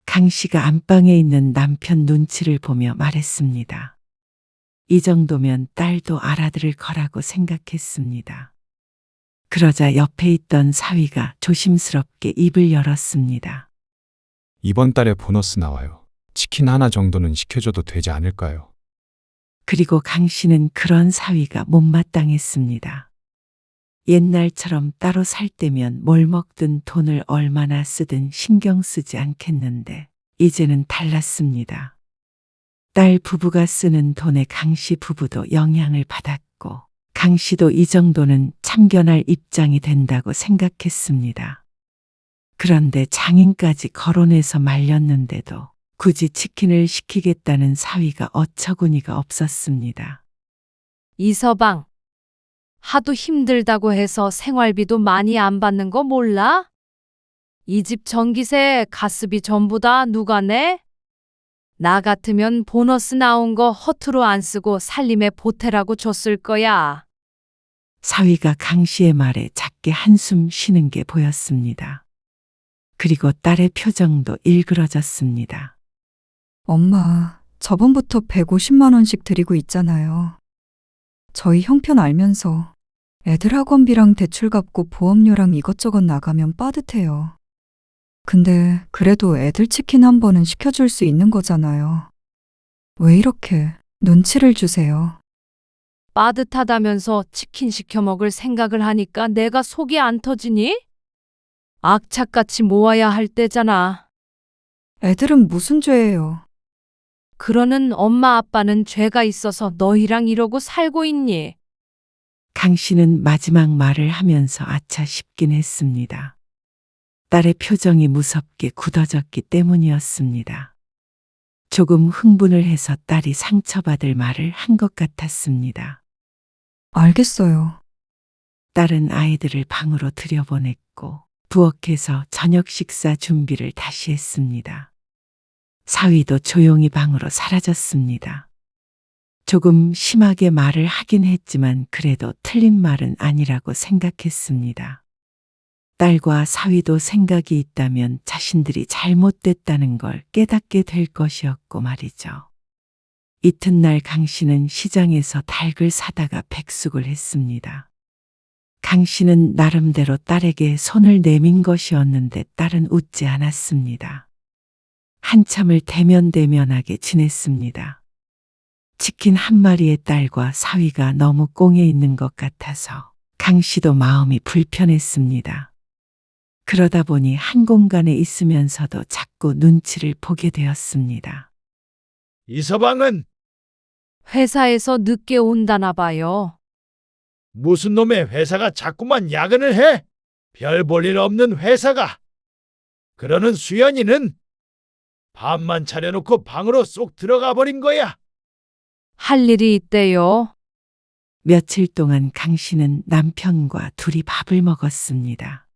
강 씨가 안방에 있는 남편 눈치를 보며 말했습니다. 이 정도면 딸도 알아들을 거라고 생각했습니다. 그러자 옆에 있던 사위가 조심스럽게 입을 열었습니다. 이번 달에 보너스 나와요. 치킨 하나 정도는 시켜줘도 되지 않을까요? 그리고 강 씨는 그런 사위가 못마땅했습니다. 옛날처럼 따로 살 때면 뭘 먹든 돈을 얼마나 쓰든 신경 쓰지 않겠는데 이제는 달랐습니다. 딸 부부가 쓰는 돈에 강 씨 부부도 영향을 받았고 강 씨도 이 정도는 참견할 입장이 된다고 생각했습니다. 그런데 장인까지 거론해서 말렸는데도 굳이 치킨을 시키겠다는 사위가 어처구니가 없었습니다. 이서방, 하도 힘들다고 해서 생활비도 많이 안 받는 거 몰라? 이 집 전기세, 가스비 전부 다 누가 내? 나 같으면 보너스 나온 거 허투루 안 쓰고 살림에 보태라고 줬을 거야. 사위가 강 씨의 말에 작게 한숨 쉬는 게 보였습니다. 그리고 딸의 표정도 일그러졌습니다. 엄마, 저번부터 150만 원씩 드리고 있잖아요. 저희 형편 알면서 애들 학원비랑 대출 갚고 보험료랑 이것저것 나가면 빠듯해요. 근데 그래도 애들 치킨 한 번은 시켜줄 수 있는 거잖아요. 왜 이렇게 눈치를 주세요? 빠듯하다면서 치킨 시켜 먹을 생각을 하니까 내가 속이 안 터지니? 악착같이 모아야 할 때잖아. 애들은 무슨 죄예요? 그러는 엄마 아빠는 죄가 있어서 너희랑 이러고 살고 있니? 강 씨는 마지막 말을 하면서 아차 싶긴 했습니다. 딸의 표정이 무섭게 굳어졌기 때문이었습니다. 조금 흥분을 해서 딸이 상처받을 말을 한 것 같았습니다. 알겠어요. 딸은 아이들을 방으로 들여보냈고 부엌에서 저녁 식사 준비를 다시 했습니다. 사위도 조용히 방으로 사라졌습니다. 조금 심하게 말을 하긴 했지만 그래도 틀린 말은 아니라고 생각했습니다. 딸과 사위도 생각이 있다면 자신들이 잘못됐다는 걸 깨닫게 될 것이었고 말이죠. 이튿날 강 씨는 시장에서 닭을 사다가 백숙을 했습니다. 강 씨는 나름대로 딸에게 손을 내민 것이었는데 딸은 웃지 않았습니다. 한참을 대면대면하게 지냈습니다. 치킨 한 마리의 딸과 사위가 너무 꽁에 있는 것 같아서 강 씨도 마음이 불편했습니다. 그러다 보니 한 공간에 있으면서도 자꾸 눈치를 보게 되었습니다. 이서방은 회사에서 늦게 온다나 봐요. 무슨 놈의 회사가 자꾸만 야근을 해? 별 볼 일 없는 회사가. 그러는 수연이는 밥만 차려놓고 방으로 쏙 들어가 버린 거야. 할 일이 있대요. 며칠 동안 강 씨는 남편과 둘이 밥을 먹었습니다.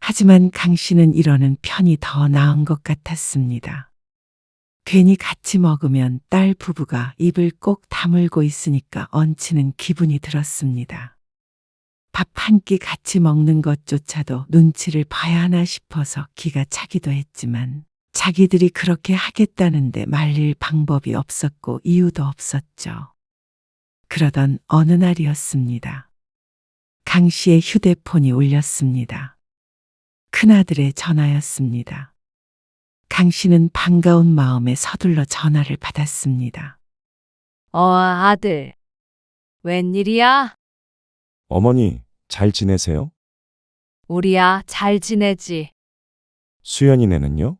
하지만 강 씨는 이러는 편이 더 나은 것 같았습니다. 괜히 같이 먹으면 딸 부부가 입을 꼭 다물고 있으니까 얹히는 기분이 들었습니다. 밥 한 끼 같이 먹는 것조차도 눈치를 봐야 하나 싶어서 기가 차기도 했지만 자기들이 그렇게 하겠다는데 말릴 방법이 없었고 이유도 없었죠. 그러던 어느 날이었습니다. 강 씨의 휴대폰이 울렸습니다. 큰아들의 전화였습니다. 강 씨는 반가운 마음에 서둘러 전화를 받았습니다. 아들. 웬일이야? 어머니, 잘 지내세요? 우리야 잘 지내지. 수연이네는요?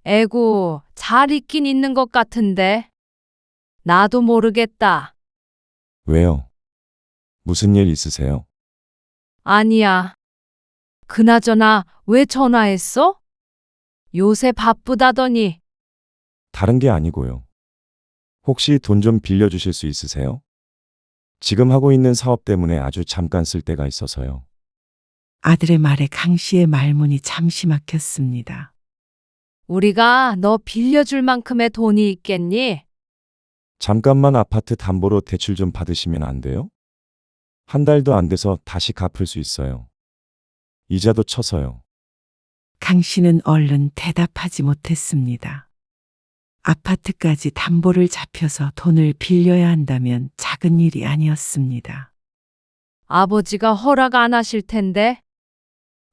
에구, 잘 있긴 있는 것 같은데. 나도 모르겠다. 왜요? 무슨 일 있으세요? 아니야. 그나저나 왜 전화했어? 요새 바쁘다더니. 다른 게 아니고요. 혹시 돈 좀 빌려주실 수 있으세요? 지금 하고 있는 사업 때문에 아주 잠깐 쓸 때가 있어서요. 아들의 말에 강 씨의 말문이 잠시 막혔습니다. 우리가 너 빌려줄 만큼의 돈이 있겠니? 잠깐만 아파트 담보로 대출 좀 받으시면 안 돼요? 한 달도 안 돼서 다시 갚을 수 있어요. 이자도 쳐서요. 강 씨는 얼른 대답하지 못했습니다. 아파트까지 담보를 잡혀서 돈을 빌려야 한다면 작은 일이 아니었습니다. 아버지가 허락 안 하실 텐데.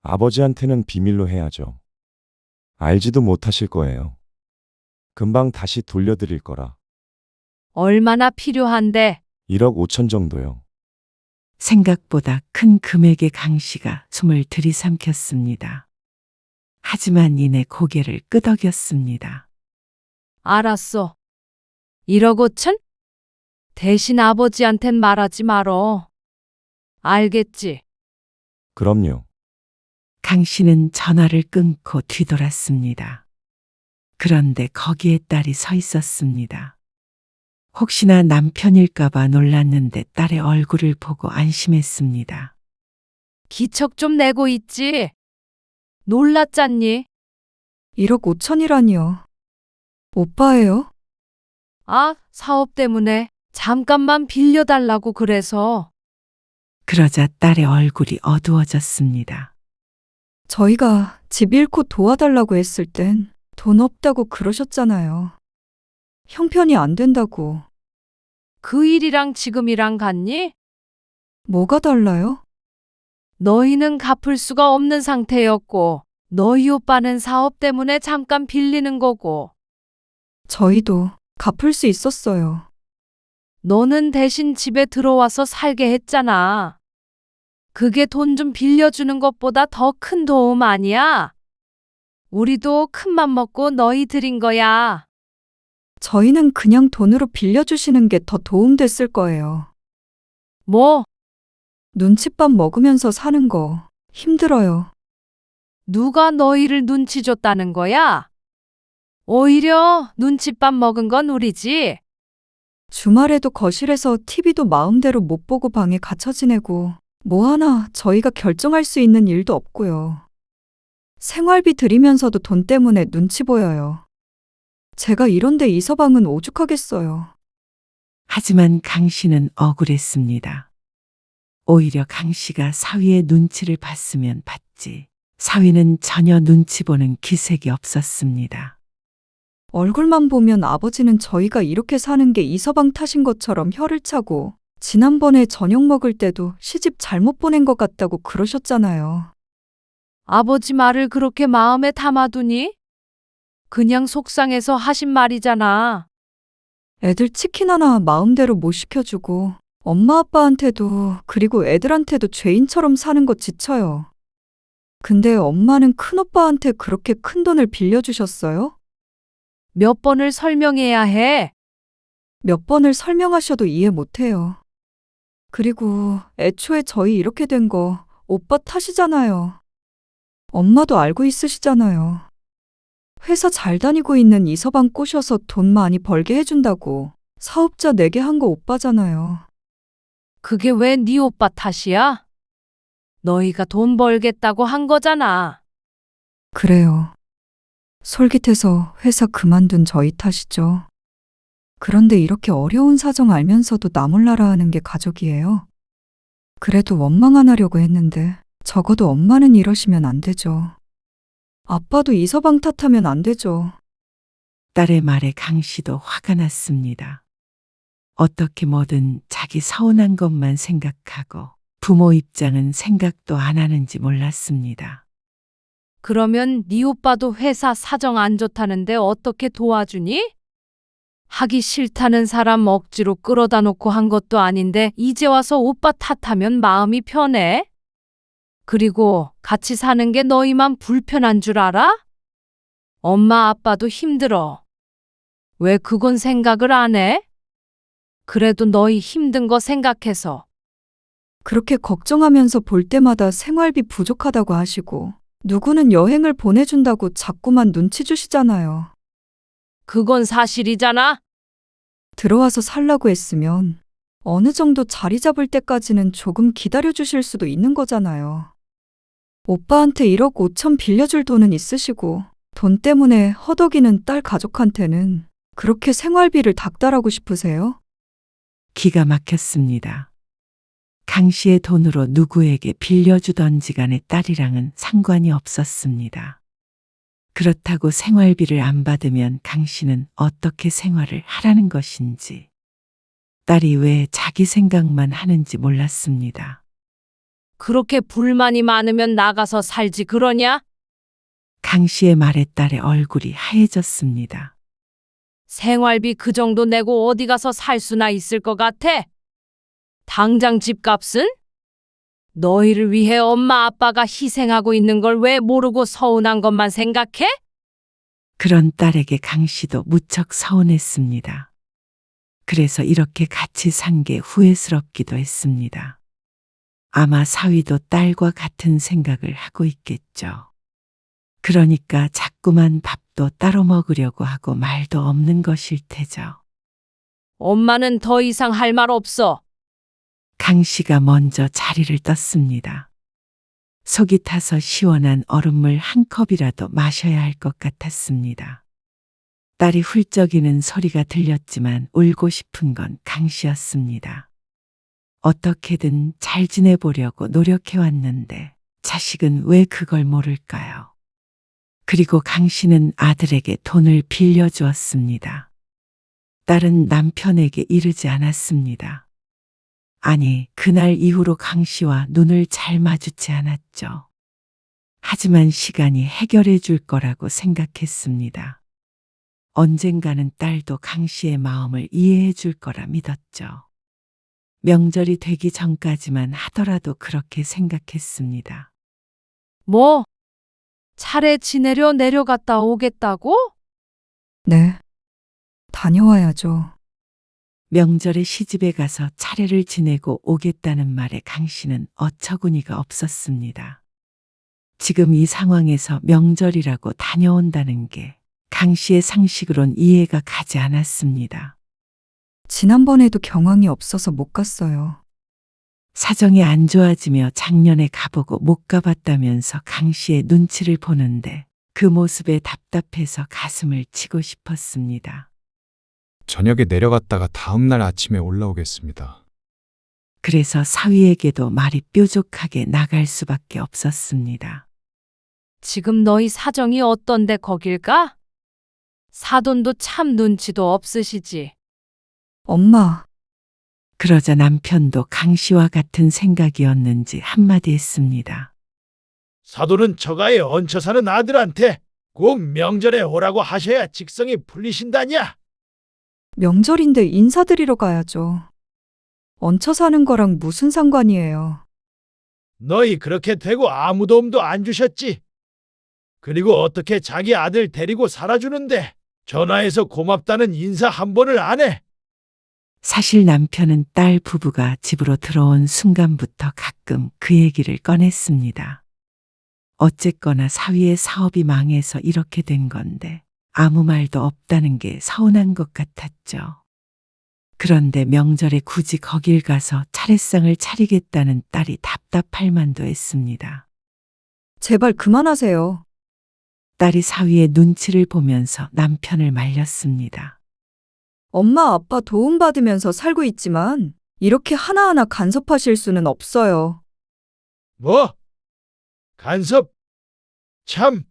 아버지한테는 비밀로 해야죠. 알지도 못하실 거예요. 금방 다시 돌려드릴 거라. 얼마나 필요한데? 1억 5천 정도요. 생각보다 큰 금액의 강 씨가 숨을 들이삼켰습니다. 하지만 이내 고개를 끄덕였습니다. 알았어. 1억 5천? 대신 아버지한텐 말하지 말어. 알겠지? 그럼요. 강 씨는 전화를 끊고 뒤돌았습니다. 그런데 거기에 딸이 서 있었습니다. 혹시나 남편일까봐 놀랐는데 딸의 얼굴을 보고 안심했습니다. 기척 좀 내고 있지? 놀랐잖니? 1억 5천이라니요. 오빠예요? 아, 사업 때문에 잠깐만 빌려달라고 그래서. 그러자 딸의 얼굴이 어두워졌습니다. 저희가 집 잃고 도와달라고 했을 땐 돈 없다고 그러셨잖아요. 형편이 안 된다고. 그 일이랑 지금이랑 같니? 뭐가 달라요? 너희는 갚을 수가 없는 상태였고, 너희 오빠는 사업 때문에 잠깐 빌리는 거고, 저희도 갚을 수 있었어요. 너는 대신 집에 들어와서 살게 했잖아. 그게 돈 좀 빌려주는 것보다 더 큰 도움 아니야? 우리도 큰맘 먹고 너희 드린 거야. 저희는 그냥 돈으로 빌려주시는 게 더 도움됐을 거예요. 뭐, 눈칫밥 먹으면서 사는 거 힘들어요. 누가 너희를 눈치 줬다는 거야? 오히려 눈칫밥 먹은 건 우리지. 주말에도 거실에서 TV도 마음대로 못 보고 방에 갇혀 지내고 뭐 하나 저희가 결정할 수 있는 일도 없고요. 생활비 드리면서도 돈 때문에 눈치 보여요. 제가 이런데 이 서방은 오죽하겠어요. 하지만 강 씨는 억울했습니다. 오히려 강 씨가 사위의 눈치를 봤으면 봤지. 사위는 전혀 눈치 보는 기색이 없었습니다. 얼굴만 보면 아버지는 저희가 이렇게 사는 게 이서방 탓인 것처럼 혀를 차고 지난번에 저녁 먹을 때도 시집 잘못 보낸 것 같다고 그러셨잖아요. 아버지 말을 그렇게 마음에 담아두니? 그냥 속상해서 하신 말이잖아. 애들 치킨 하나 마음대로 못 시켜주고 엄마 아빠한테도 그리고 애들한테도 죄인처럼 사는 거 지쳐요. 근데 엄마는 큰오빠한테 그렇게 큰 돈을 빌려주셨어요? 몇 번을 설명해야 해. 몇 번을 설명하셔도 이해 못해요. 그리고 애초에 저희 이렇게 된 거 오빠 탓이잖아요. 엄마도 알고 있으시잖아요. 회사 잘 다니고 있는 이서방 꼬셔서 돈 많이 벌게 해준다고 사업자 내게 한 거 오빠잖아요. 그게 왜 네 오빠 탓이야? 너희가 돈 벌겠다고 한 거잖아. 그래요. 솔깃해서 회사 그만둔 저희 탓이죠. 그런데 이렇게 어려운 사정 알면서도 나 몰라라 하는 게 가족이에요. 그래도 원망 안 하려고 했는데 적어도 엄마는 이러시면 안 되죠. 아빠도 이서방 탓하면 안 되죠. 딸의 말에 강 씨도 화가 났습니다. 어떻게 뭐든 자기 서운한 것만 생각하고 부모 입장은 생각도 안 하는지 몰랐습니다. 그러면 네 오빠도 회사 사정 안 좋다는데 어떻게 도와주니? 하기 싫다는 사람 억지로 끌어다 놓고 한 것도 아닌데 이제 와서 오빠 탓하면 마음이 편해? 그리고 같이 사는 게 너희만 불편한 줄 알아? 엄마 아빠도 힘들어. 왜 그건 생각을 안 해? 그래도 너희 힘든 거 생각해서. 그렇게 걱정하면서 볼 때마다 생활비 부족하다고 하시고 누구는 여행을 보내준다고 자꾸만 눈치 주시잖아요. 그건 사실이잖아. 들어와서 살라고 했으면 어느 정도 자리 잡을 때까지는 조금 기다려 주실 수도 있는 거잖아요. 오빠한테 1억 5천 빌려줄 돈은 있으시고 돈 때문에 허덕이는 딸 가족한테는 그렇게 생활비를 닥달하고 싶으세요? 기가 막혔습니다. 강 씨의 돈으로 누구에게 빌려주던지 간에 딸이랑은 상관이 없었습니다. 그렇다고 생활비를 안 받으면 강 씨는 어떻게 생활을 하라는 것인지, 딸이 왜 자기 생각만 하는지 몰랐습니다. 그렇게 불만이 많으면 나가서 살지 그러냐? 강 씨의 말에 딸의 얼굴이 하얘졌습니다. 생활비 그 정도 내고 어디 가서 살 수나 있을 것 같아? 당장 집값은? 너희를 위해 엄마 아빠가 희생하고 있는 걸 왜 모르고 서운한 것만 생각해? 그런 딸에게 강 씨도 무척 서운했습니다. 그래서 이렇게 같이 산 게 후회스럽기도 했습니다. 아마 사위도 딸과 같은 생각을 하고 있겠죠. 그러니까 자꾸만 밥도 따로 먹으려고 하고 말도 없는 것일 테죠. 엄마는 더 이상 할 말 없어. 강 씨가 먼저 자리를 떴습니다. 속이 타서 시원한 얼음물 한 컵이라도 마셔야 할 것 같았습니다. 딸이 훌쩍이는 소리가 들렸지만 울고 싶은 건 강 씨였습니다. 어떻게든 잘 지내보려고 노력해왔는데 자식은 왜 그걸 모를까요? 그리고 강 씨는 아들에게 돈을 빌려주었습니다. 딸은 남편에게 이르지 않았습니다. 아니, 그날 이후로 강 씨와 눈을 잘 마주치 않았죠. 하지만 시간이 해결해 줄 거라고 생각했습니다. 언젠가는 딸도 강 씨의 마음을 이해해 줄 거라 믿었죠. 명절이 되기 전까지만 하더라도 그렇게 생각했습니다. 뭐? 차례 지내려 내려갔다 오겠다고? 네. 다녀와야죠. 명절에 시집에 가서 차례를 지내고 오겠다는 말에 강 씨는 어처구니가 없었습니다. 지금 이 상황에서 명절이라고 다녀온다는 게 강 씨의 상식으론 이해가 가지 않았습니다. 지난번에도 경황이 없어서 못 갔어요. 사정이 안 좋아지며 작년에 가보고 못 가봤다면서 강 씨의 눈치를 보는데 그 모습에 답답해서 가슴을 치고 싶었습니다. 저녁에 내려갔다가 다음날 아침에 올라오겠습니다. 그래서 사위에게도 말이 뾰족하게 나갈 수밖에 없었습니다. 지금 너희 사정이 어떤데 거길까? 사돈도 참 눈치도 없으시지. 엄마, 그러자 남편도 강 씨와 같은 생각이었는지 한마디 했습니다. 사돈은 처가에 얹혀 사는 아들한테 꼭 명절에 오라고 하셔야 직성이 풀리신다냐? 명절인데 인사드리러 가야죠. 얹혀 사는 거랑 무슨 상관이에요. 너희 그렇게 되고 아무 도움도 안 주셨지. 그리고 어떻게 자기 아들 데리고 살아주는데 전화해서 고맙다는 인사 한 번을 안 해? 사실 남편은 딸 부부가 집으로 들어온 순간부터 가끔 그 얘기를 꺼냈습니다. 어쨌거나 사위의 사업이 망해서 이렇게 된 건데 아무 말도 없다는 게 서운한 것 같았죠. 그런데 명절에 굳이 거길 가서 차례상을 차리겠다는 딸이 답답할 만도 했습니다. 제발 그만하세요. 딸이 사위의 눈치를 보면서 남편을 말렸습니다. 엄마 아빠 도움받으면서 살고 있지만 이렇게 하나하나 간섭하실 수는 없어요. 뭐? 간섭? 참,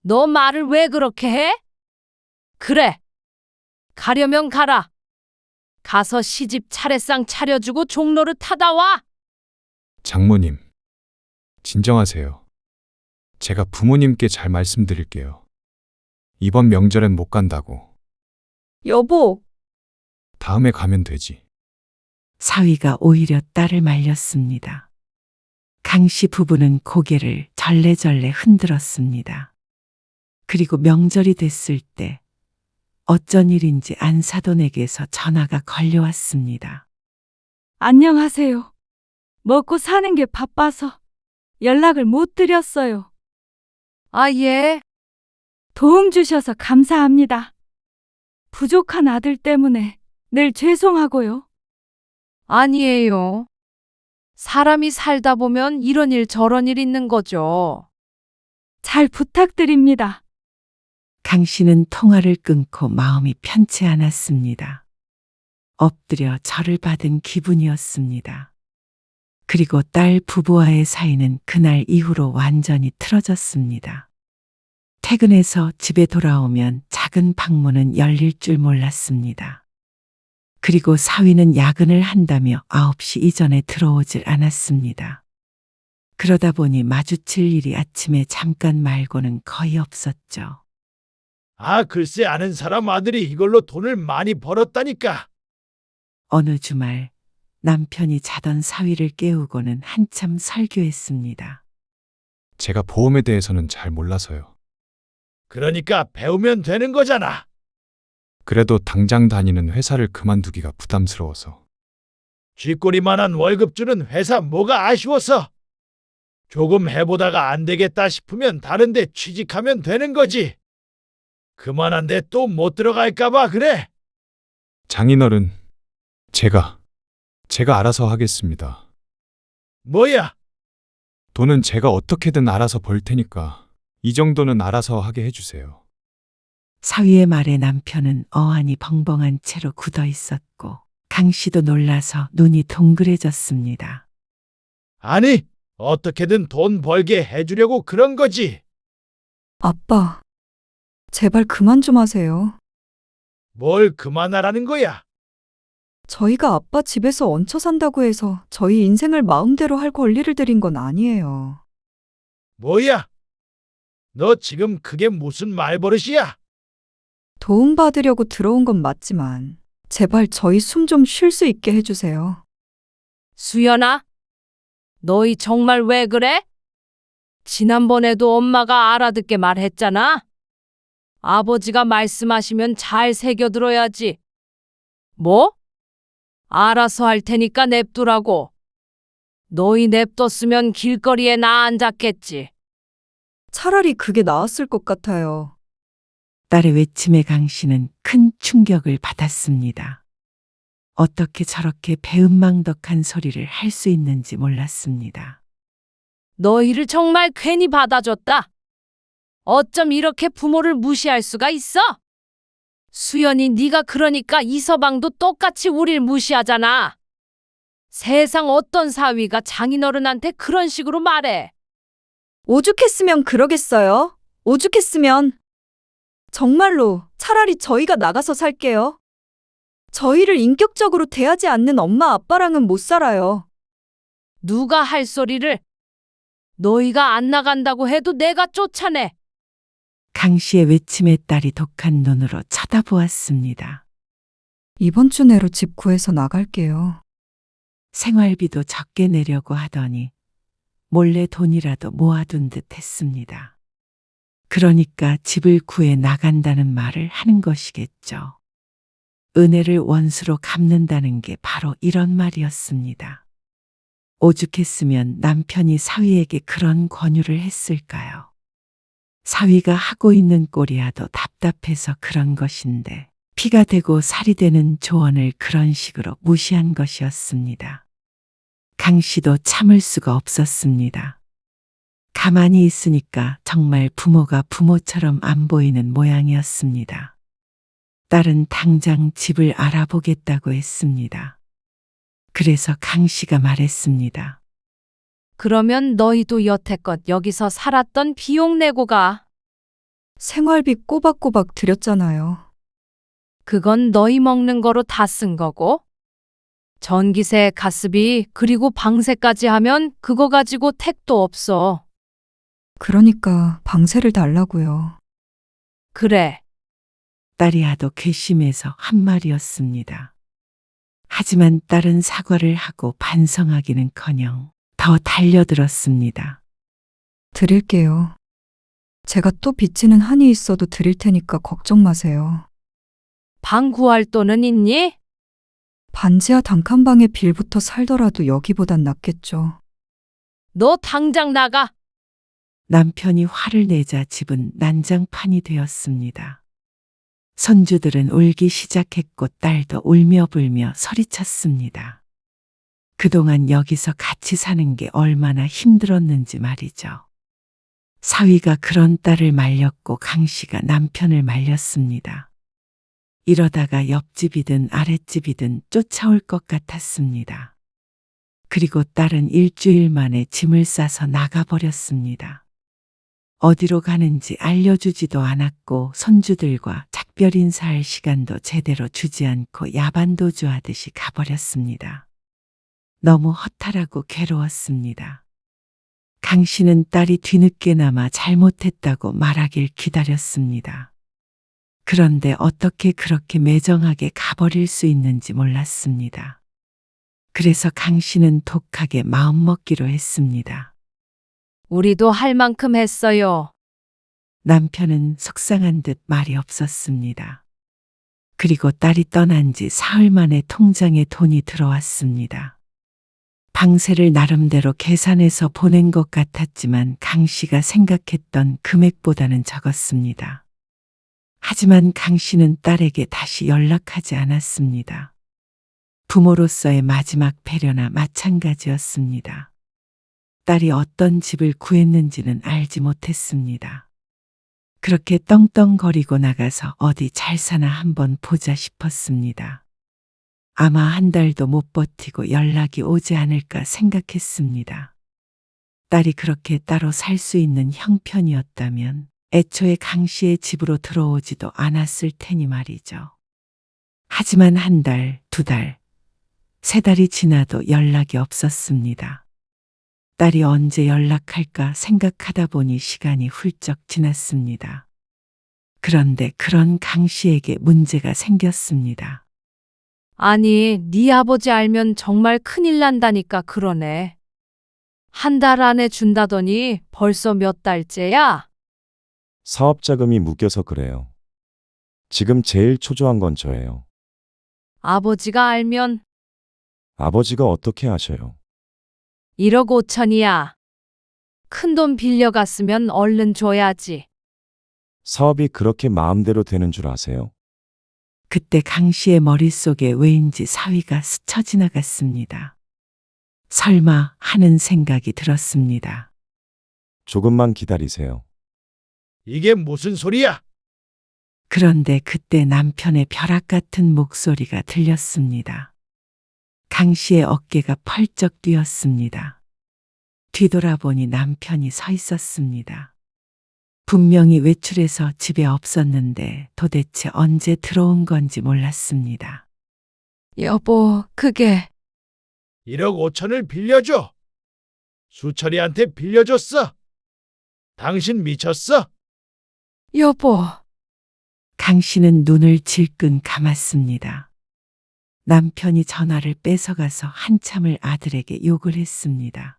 너 말을 왜 그렇게 해? 그래. 가려면 가라. 가서 시집 차례상 차려주고 종로를 타다 와. 장모님, 진정하세요. 제가 부모님께 잘 말씀드릴게요. 이번 명절엔 못 간다고. 여보, 다음에 가면 되지. 사위가 오히려 딸을 말렸습니다. 강씨 부부는 고개를 절레절레 흔들었습니다. 그리고 명절이 됐을 때 어쩐 일인지 안사돈에게서 전화가 걸려왔습니다. 안녕하세요. 먹고 사는 게 바빠서 연락을 못 드렸어요. 아, 예. 도움 주셔서 감사합니다. 부족한 아들 때문에 늘 죄송하고요. 아니에요. 사람이 살다 보면 이런 일 저런 일 있는 거죠. 잘 부탁드립니다. 강 씨는 통화를 끊고 마음이 편치 않았습니다. 엎드려 절을 받은 기분이었습니다. 그리고 딸 부부와의 사이는 그날 이후로 완전히 틀어졌습니다. 퇴근해서 집에 돌아오면 작은 방문은 열릴 줄 몰랐습니다. 그리고 사위는 야근을 한다며 9시 이전에 들어오질 않았습니다. 그러다 보니 마주칠 일이 아침에 잠깐 말고는 거의 없었죠. 아, 글쎄 아는 사람 아들이 이걸로 돈을 많이 벌었다니까. 어느 주말 남편이 자던 사위를 깨우고는 한참 설교했습니다. 제가 보험에 대해서는 잘 몰라서요. 그러니까 배우면 되는 거잖아. 그래도 당장 다니는 회사를 그만두기가 부담스러워서. 쥐꼬리만한 월급 주는 회사 뭐가 아쉬워서. 조금 해보다가 안 되겠다 싶으면 다른 데 취직하면 되는 거지. 그만한데 또 못 들어갈까 봐 그래. 장인어른, 제가 알아서 하겠습니다. 뭐야? 돈은 제가 어떻게든 알아서 벌 테니까 이 정도는 알아서 하게 해주세요. 사위의 말에 남편은 어안이 벙벙한 채로 굳어 있었고 강 씨도 놀라서 눈이 동그래졌습니다. 아니, 어떻게든 돈 벌게 해주려고 그런 거지. 아빠, 제발 그만 좀 하세요. 뭘 그만하라는 거야? 저희가 아빠 집에서 얹혀 산다고 해서 저희 인생을 마음대로 할 권리를 드린 건 아니에요. 뭐야? 너 지금 그게 무슨 말버릇이야? 도움받으려고 들어온 건 맞지만 제발 저희 숨 좀 쉴 수 있게 해주세요. 수연아, 너희 정말 왜 그래? 지난번에도 엄마가 알아듣게 말했잖아. 아버지가 말씀하시면 잘 새겨들어야지. 뭐? 알아서 할 테니까 냅두라고. 너희 냅뒀으면 길거리에 나 앉았겠지. 차라리 그게 나았을 것 같아요. 딸의 외침에 강 씨는 큰 충격을 받았습니다. 어떻게 저렇게 배은망덕한 소리를 할 수 있는지 몰랐습니다. 너희를 정말 괜히 받아줬다. 어쩜 이렇게 부모를 무시할 수가 있어? 수연이 네가 그러니까 이서방도 똑같이 우릴 무시하잖아. 세상 어떤 사위가 장인어른한테 그런 식으로 말해. 오죽했으면 그러겠어요? 오죽했으면. 정말로 차라리 저희가 나가서 살게요. 저희를 인격적으로 대하지 않는 엄마 아빠랑은 못 살아요. 누가 할 소리를. 너희가 안 나간다고 해도 내가 쫓아내. 강 씨의 외침에 딸이 독한 눈으로 쳐다보았습니다. 이번 주 내로 집 구해서 나갈게요. 생활비도 적게 내려고 하더니 몰래 돈이라도 모아둔 듯 했습니다. 그러니까 집을 구해 나간다는 말을 하는 것이겠죠. 은혜를 원수로 갚는다는 게 바로 이런 말이었습니다. 오죽했으면 남편이 사위에게 그런 권유를 했을까요? 사위가 하고 있는 꼴이야도 답답해서 그런 것인데 피가 되고 살이 되는 조언을 그런 식으로 무시한 것이었습니다. 강 씨도 참을 수가 없었습니다. 가만히 있으니까 정말 부모가 부모처럼 안 보이는 모양이었습니다. 딸은 당장 집을 알아보겠다고 했습니다. 그래서 강 씨가 말했습니다. 그러면 너희도 여태껏 여기서 살았던 비용 내고 가. 생활비 꼬박꼬박 드렸잖아요. 그건 너희 먹는 거로 다 쓴 거고. 전기세, 가스비, 그리고 방세까지 하면 그거 가지고 택도 없어. 그러니까 방세를 달라고요. 그래. 딸이 하도 괘씸해서 한 말이었습니다. 하지만 딸은 사과를 하고 반성하기는커녕 더 달려들었습니다. 드릴게요. 제가 또 빚지는 한이 있어도 드릴 테니까 걱정 마세요. 방 구할 돈은 있니? 반지하 단칸방에 빌부터 살더라도 여기보단 낫겠죠. 너 당장 나가. 남편이 화를 내자 집은 난장판이 되었습니다. 손주들은 울기 시작했고 딸도 울며 불며 소리쳤습니다. 그동안 여기서 같이 사는 게 얼마나 힘들었는지 말이죠. 사위가 그런 딸을 말렸고 강 씨가 남편을 말렸습니다. 이러다가 옆집이든 아랫집이든 쫓아올 것 같았습니다. 그리고 딸은 일주일 만에 짐을 싸서 나가버렸습니다. 어디로 가는지 알려주지도 않았고 손주들과 작별 인사할 시간도 제대로 주지 않고 야반도주하듯이 가버렸습니다. 너무 허탈하고 괴로웠습니다. 강 씨는 딸이 뒤늦게나마 잘못했다고 말하길 기다렸습니다. 그런데 어떻게 그렇게 매정하게 가버릴 수 있는지 몰랐습니다. 그래서 강 씨는 독하게 마음먹기로 했습니다. 우리도 할 만큼 했어요. 남편은 속상한 듯 말이 없었습니다. 그리고 딸이 떠난 지 사흘 만에 통장에 돈이 들어왔습니다. 방세를 나름대로 계산해서 보낸 것 같았지만 강 씨가 생각했던 금액보다는 적었습니다. 하지만 강 씨는 딸에게 다시 연락하지 않았습니다. 부모로서의 마지막 배려나 마찬가지였습니다. 딸이 어떤 집을 구했는지는 알지 못했습니다. 그렇게 떵떵거리고 나가서 어디 잘 사나 한번 보자 싶었습니다. 아마 한 달도 못 버티고 연락이 오지 않을까 생각했습니다. 딸이 그렇게 따로 살 수 있는 형편이었다면 애초에 강 씨의 집으로 들어오지도 않았을 테니 말이죠. 하지만 한 달, 두 달, 세 달이 지나도 연락이 없었습니다. 딸이 언제 연락할까 생각하다 보니 시간이 훌쩍 지났습니다. 그런데 그런 강 씨에게 문제가 생겼습니다. 아니, 네 아버지 알면 정말 큰일 난다니까 그러네. 한 달 안에 준다더니 벌써 몇 달째야? 사업 자금이 묶여서 그래요. 지금 제일 초조한 건 저예요. 아버지가 알면 아버지가 어떻게 아셔요? 1억 5천이야. 큰돈 빌려갔으면 얼른 줘야지. 사업이 그렇게 마음대로 되는 줄 아세요? 그때 강 씨의 머릿속에 왜인지 사위가 스쳐 지나갔습니다. 설마 하는 생각이 들었습니다. 조금만 기다리세요. 이게 무슨 소리야? 그런데 그때 남편의 벼락 같은 목소리가 들렸습니다. 강 씨의 어깨가 펄쩍 뛰었습니다. 뒤돌아보니 남편이 서 있었습니다. 분명히 외출해서 집에 없었는데 도대체 언제 들어온 건지 몰랐습니다. 여보, 그게 1억 5천을 빌려줘. 수철이한테 빌려줬어. 당신 미쳤어? 여보. 강 씨는 눈을 질끈 감았습니다. 남편이 전화를 뺏어가서 한참을 아들에게 욕을 했습니다.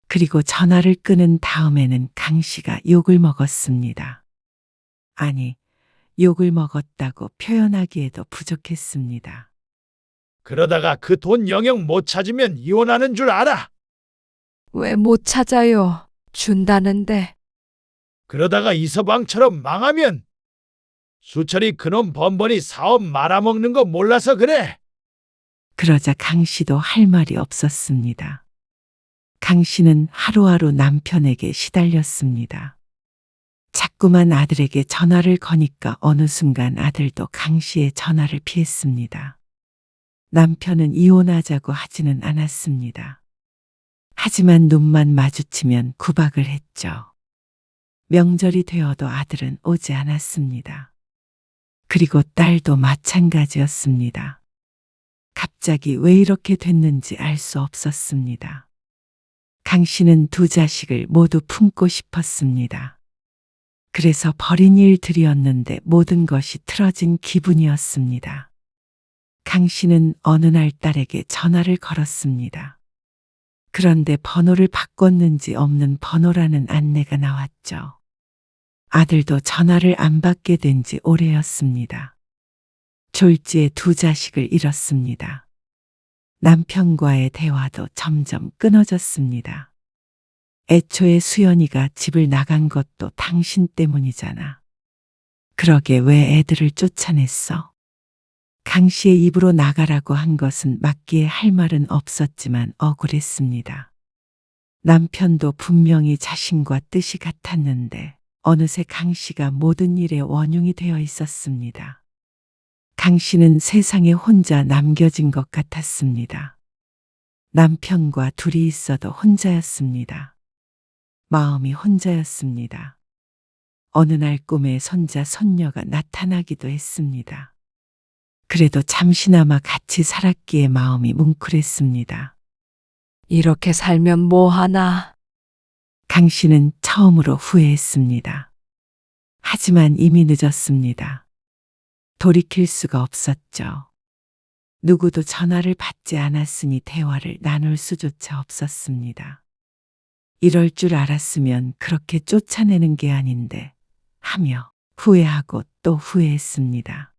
그리고 전화를 끊은 다음에는 강 씨가 욕을 먹었습니다. 아니, 욕을 먹었다고 표현하기에도 부족했습니다. 그러다가 그 돈 영영 못 찾으면 이혼하는 줄 알아. 왜 못 찾아요? 준다는데. 그러다가 이서방처럼 망하면 수철이 그놈 번번이 사업 말아먹는 거 몰라서 그래. 그러자 강 씨도 할 말이 없었습니다. 강 씨는 하루하루 남편에게 시달렸습니다. 자꾸만 아들에게 전화를 거니까 어느 순간 아들도 강 씨의 전화를 피했습니다. 남편은 이혼하자고 하지는 않았습니다. 하지만 눈만 마주치면 구박을 했죠. 명절이 되어도 아들은 오지 않았습니다. 그리고 딸도 마찬가지였습니다. 갑자기 왜 이렇게 됐는지 알 수 없었습니다. 강 씨는 두 자식을 모두 품고 싶었습니다. 그래서 버린 일들이었는데 모든 것이 틀어진 기분이었습니다. 강 씨는 어느 날 딸에게 전화를 걸었습니다. 그런데 번호를 바꿨는지 없는 번호라는 안내가 나왔죠. 아들도 전화를 안 받게 된 지 오래였습니다. 졸지에 두 자식을 잃었습니다. 남편과의 대화도 점점 끊어졌습니다. 애초에 수연이가 집을 나간 것도 당신 때문이잖아. 그러게 왜 애들을 쫓아냈어? 강 씨의 입으로 나가라고 한 것은 맞기에 할 말은 없었지만 억울했습니다. 남편도 분명히 자신과 뜻이 같았는데 어느새 강 씨가 모든 일의 원흉이 되어 있었습니다. 강 씨는 세상에 혼자 남겨진 것 같았습니다. 남편과 둘이 있어도 혼자였습니다. 마음이 혼자였습니다. 어느 날 꿈에 손자, 손녀가 나타나기도 했습니다. 그래도 잠시나마 같이 살았기에 마음이 뭉클했습니다. 이렇게 살면 뭐하나? 강 씨는 처음으로 후회했습니다. 하지만 이미 늦었습니다. 돌이킬 수가 없었죠. 누구도 전화를 받지 않았으니 대화를 나눌 수조차 없었습니다. 이럴 줄 알았으면 그렇게 쫓아내는 게 아닌데 하며 후회하고 또 후회했습니다.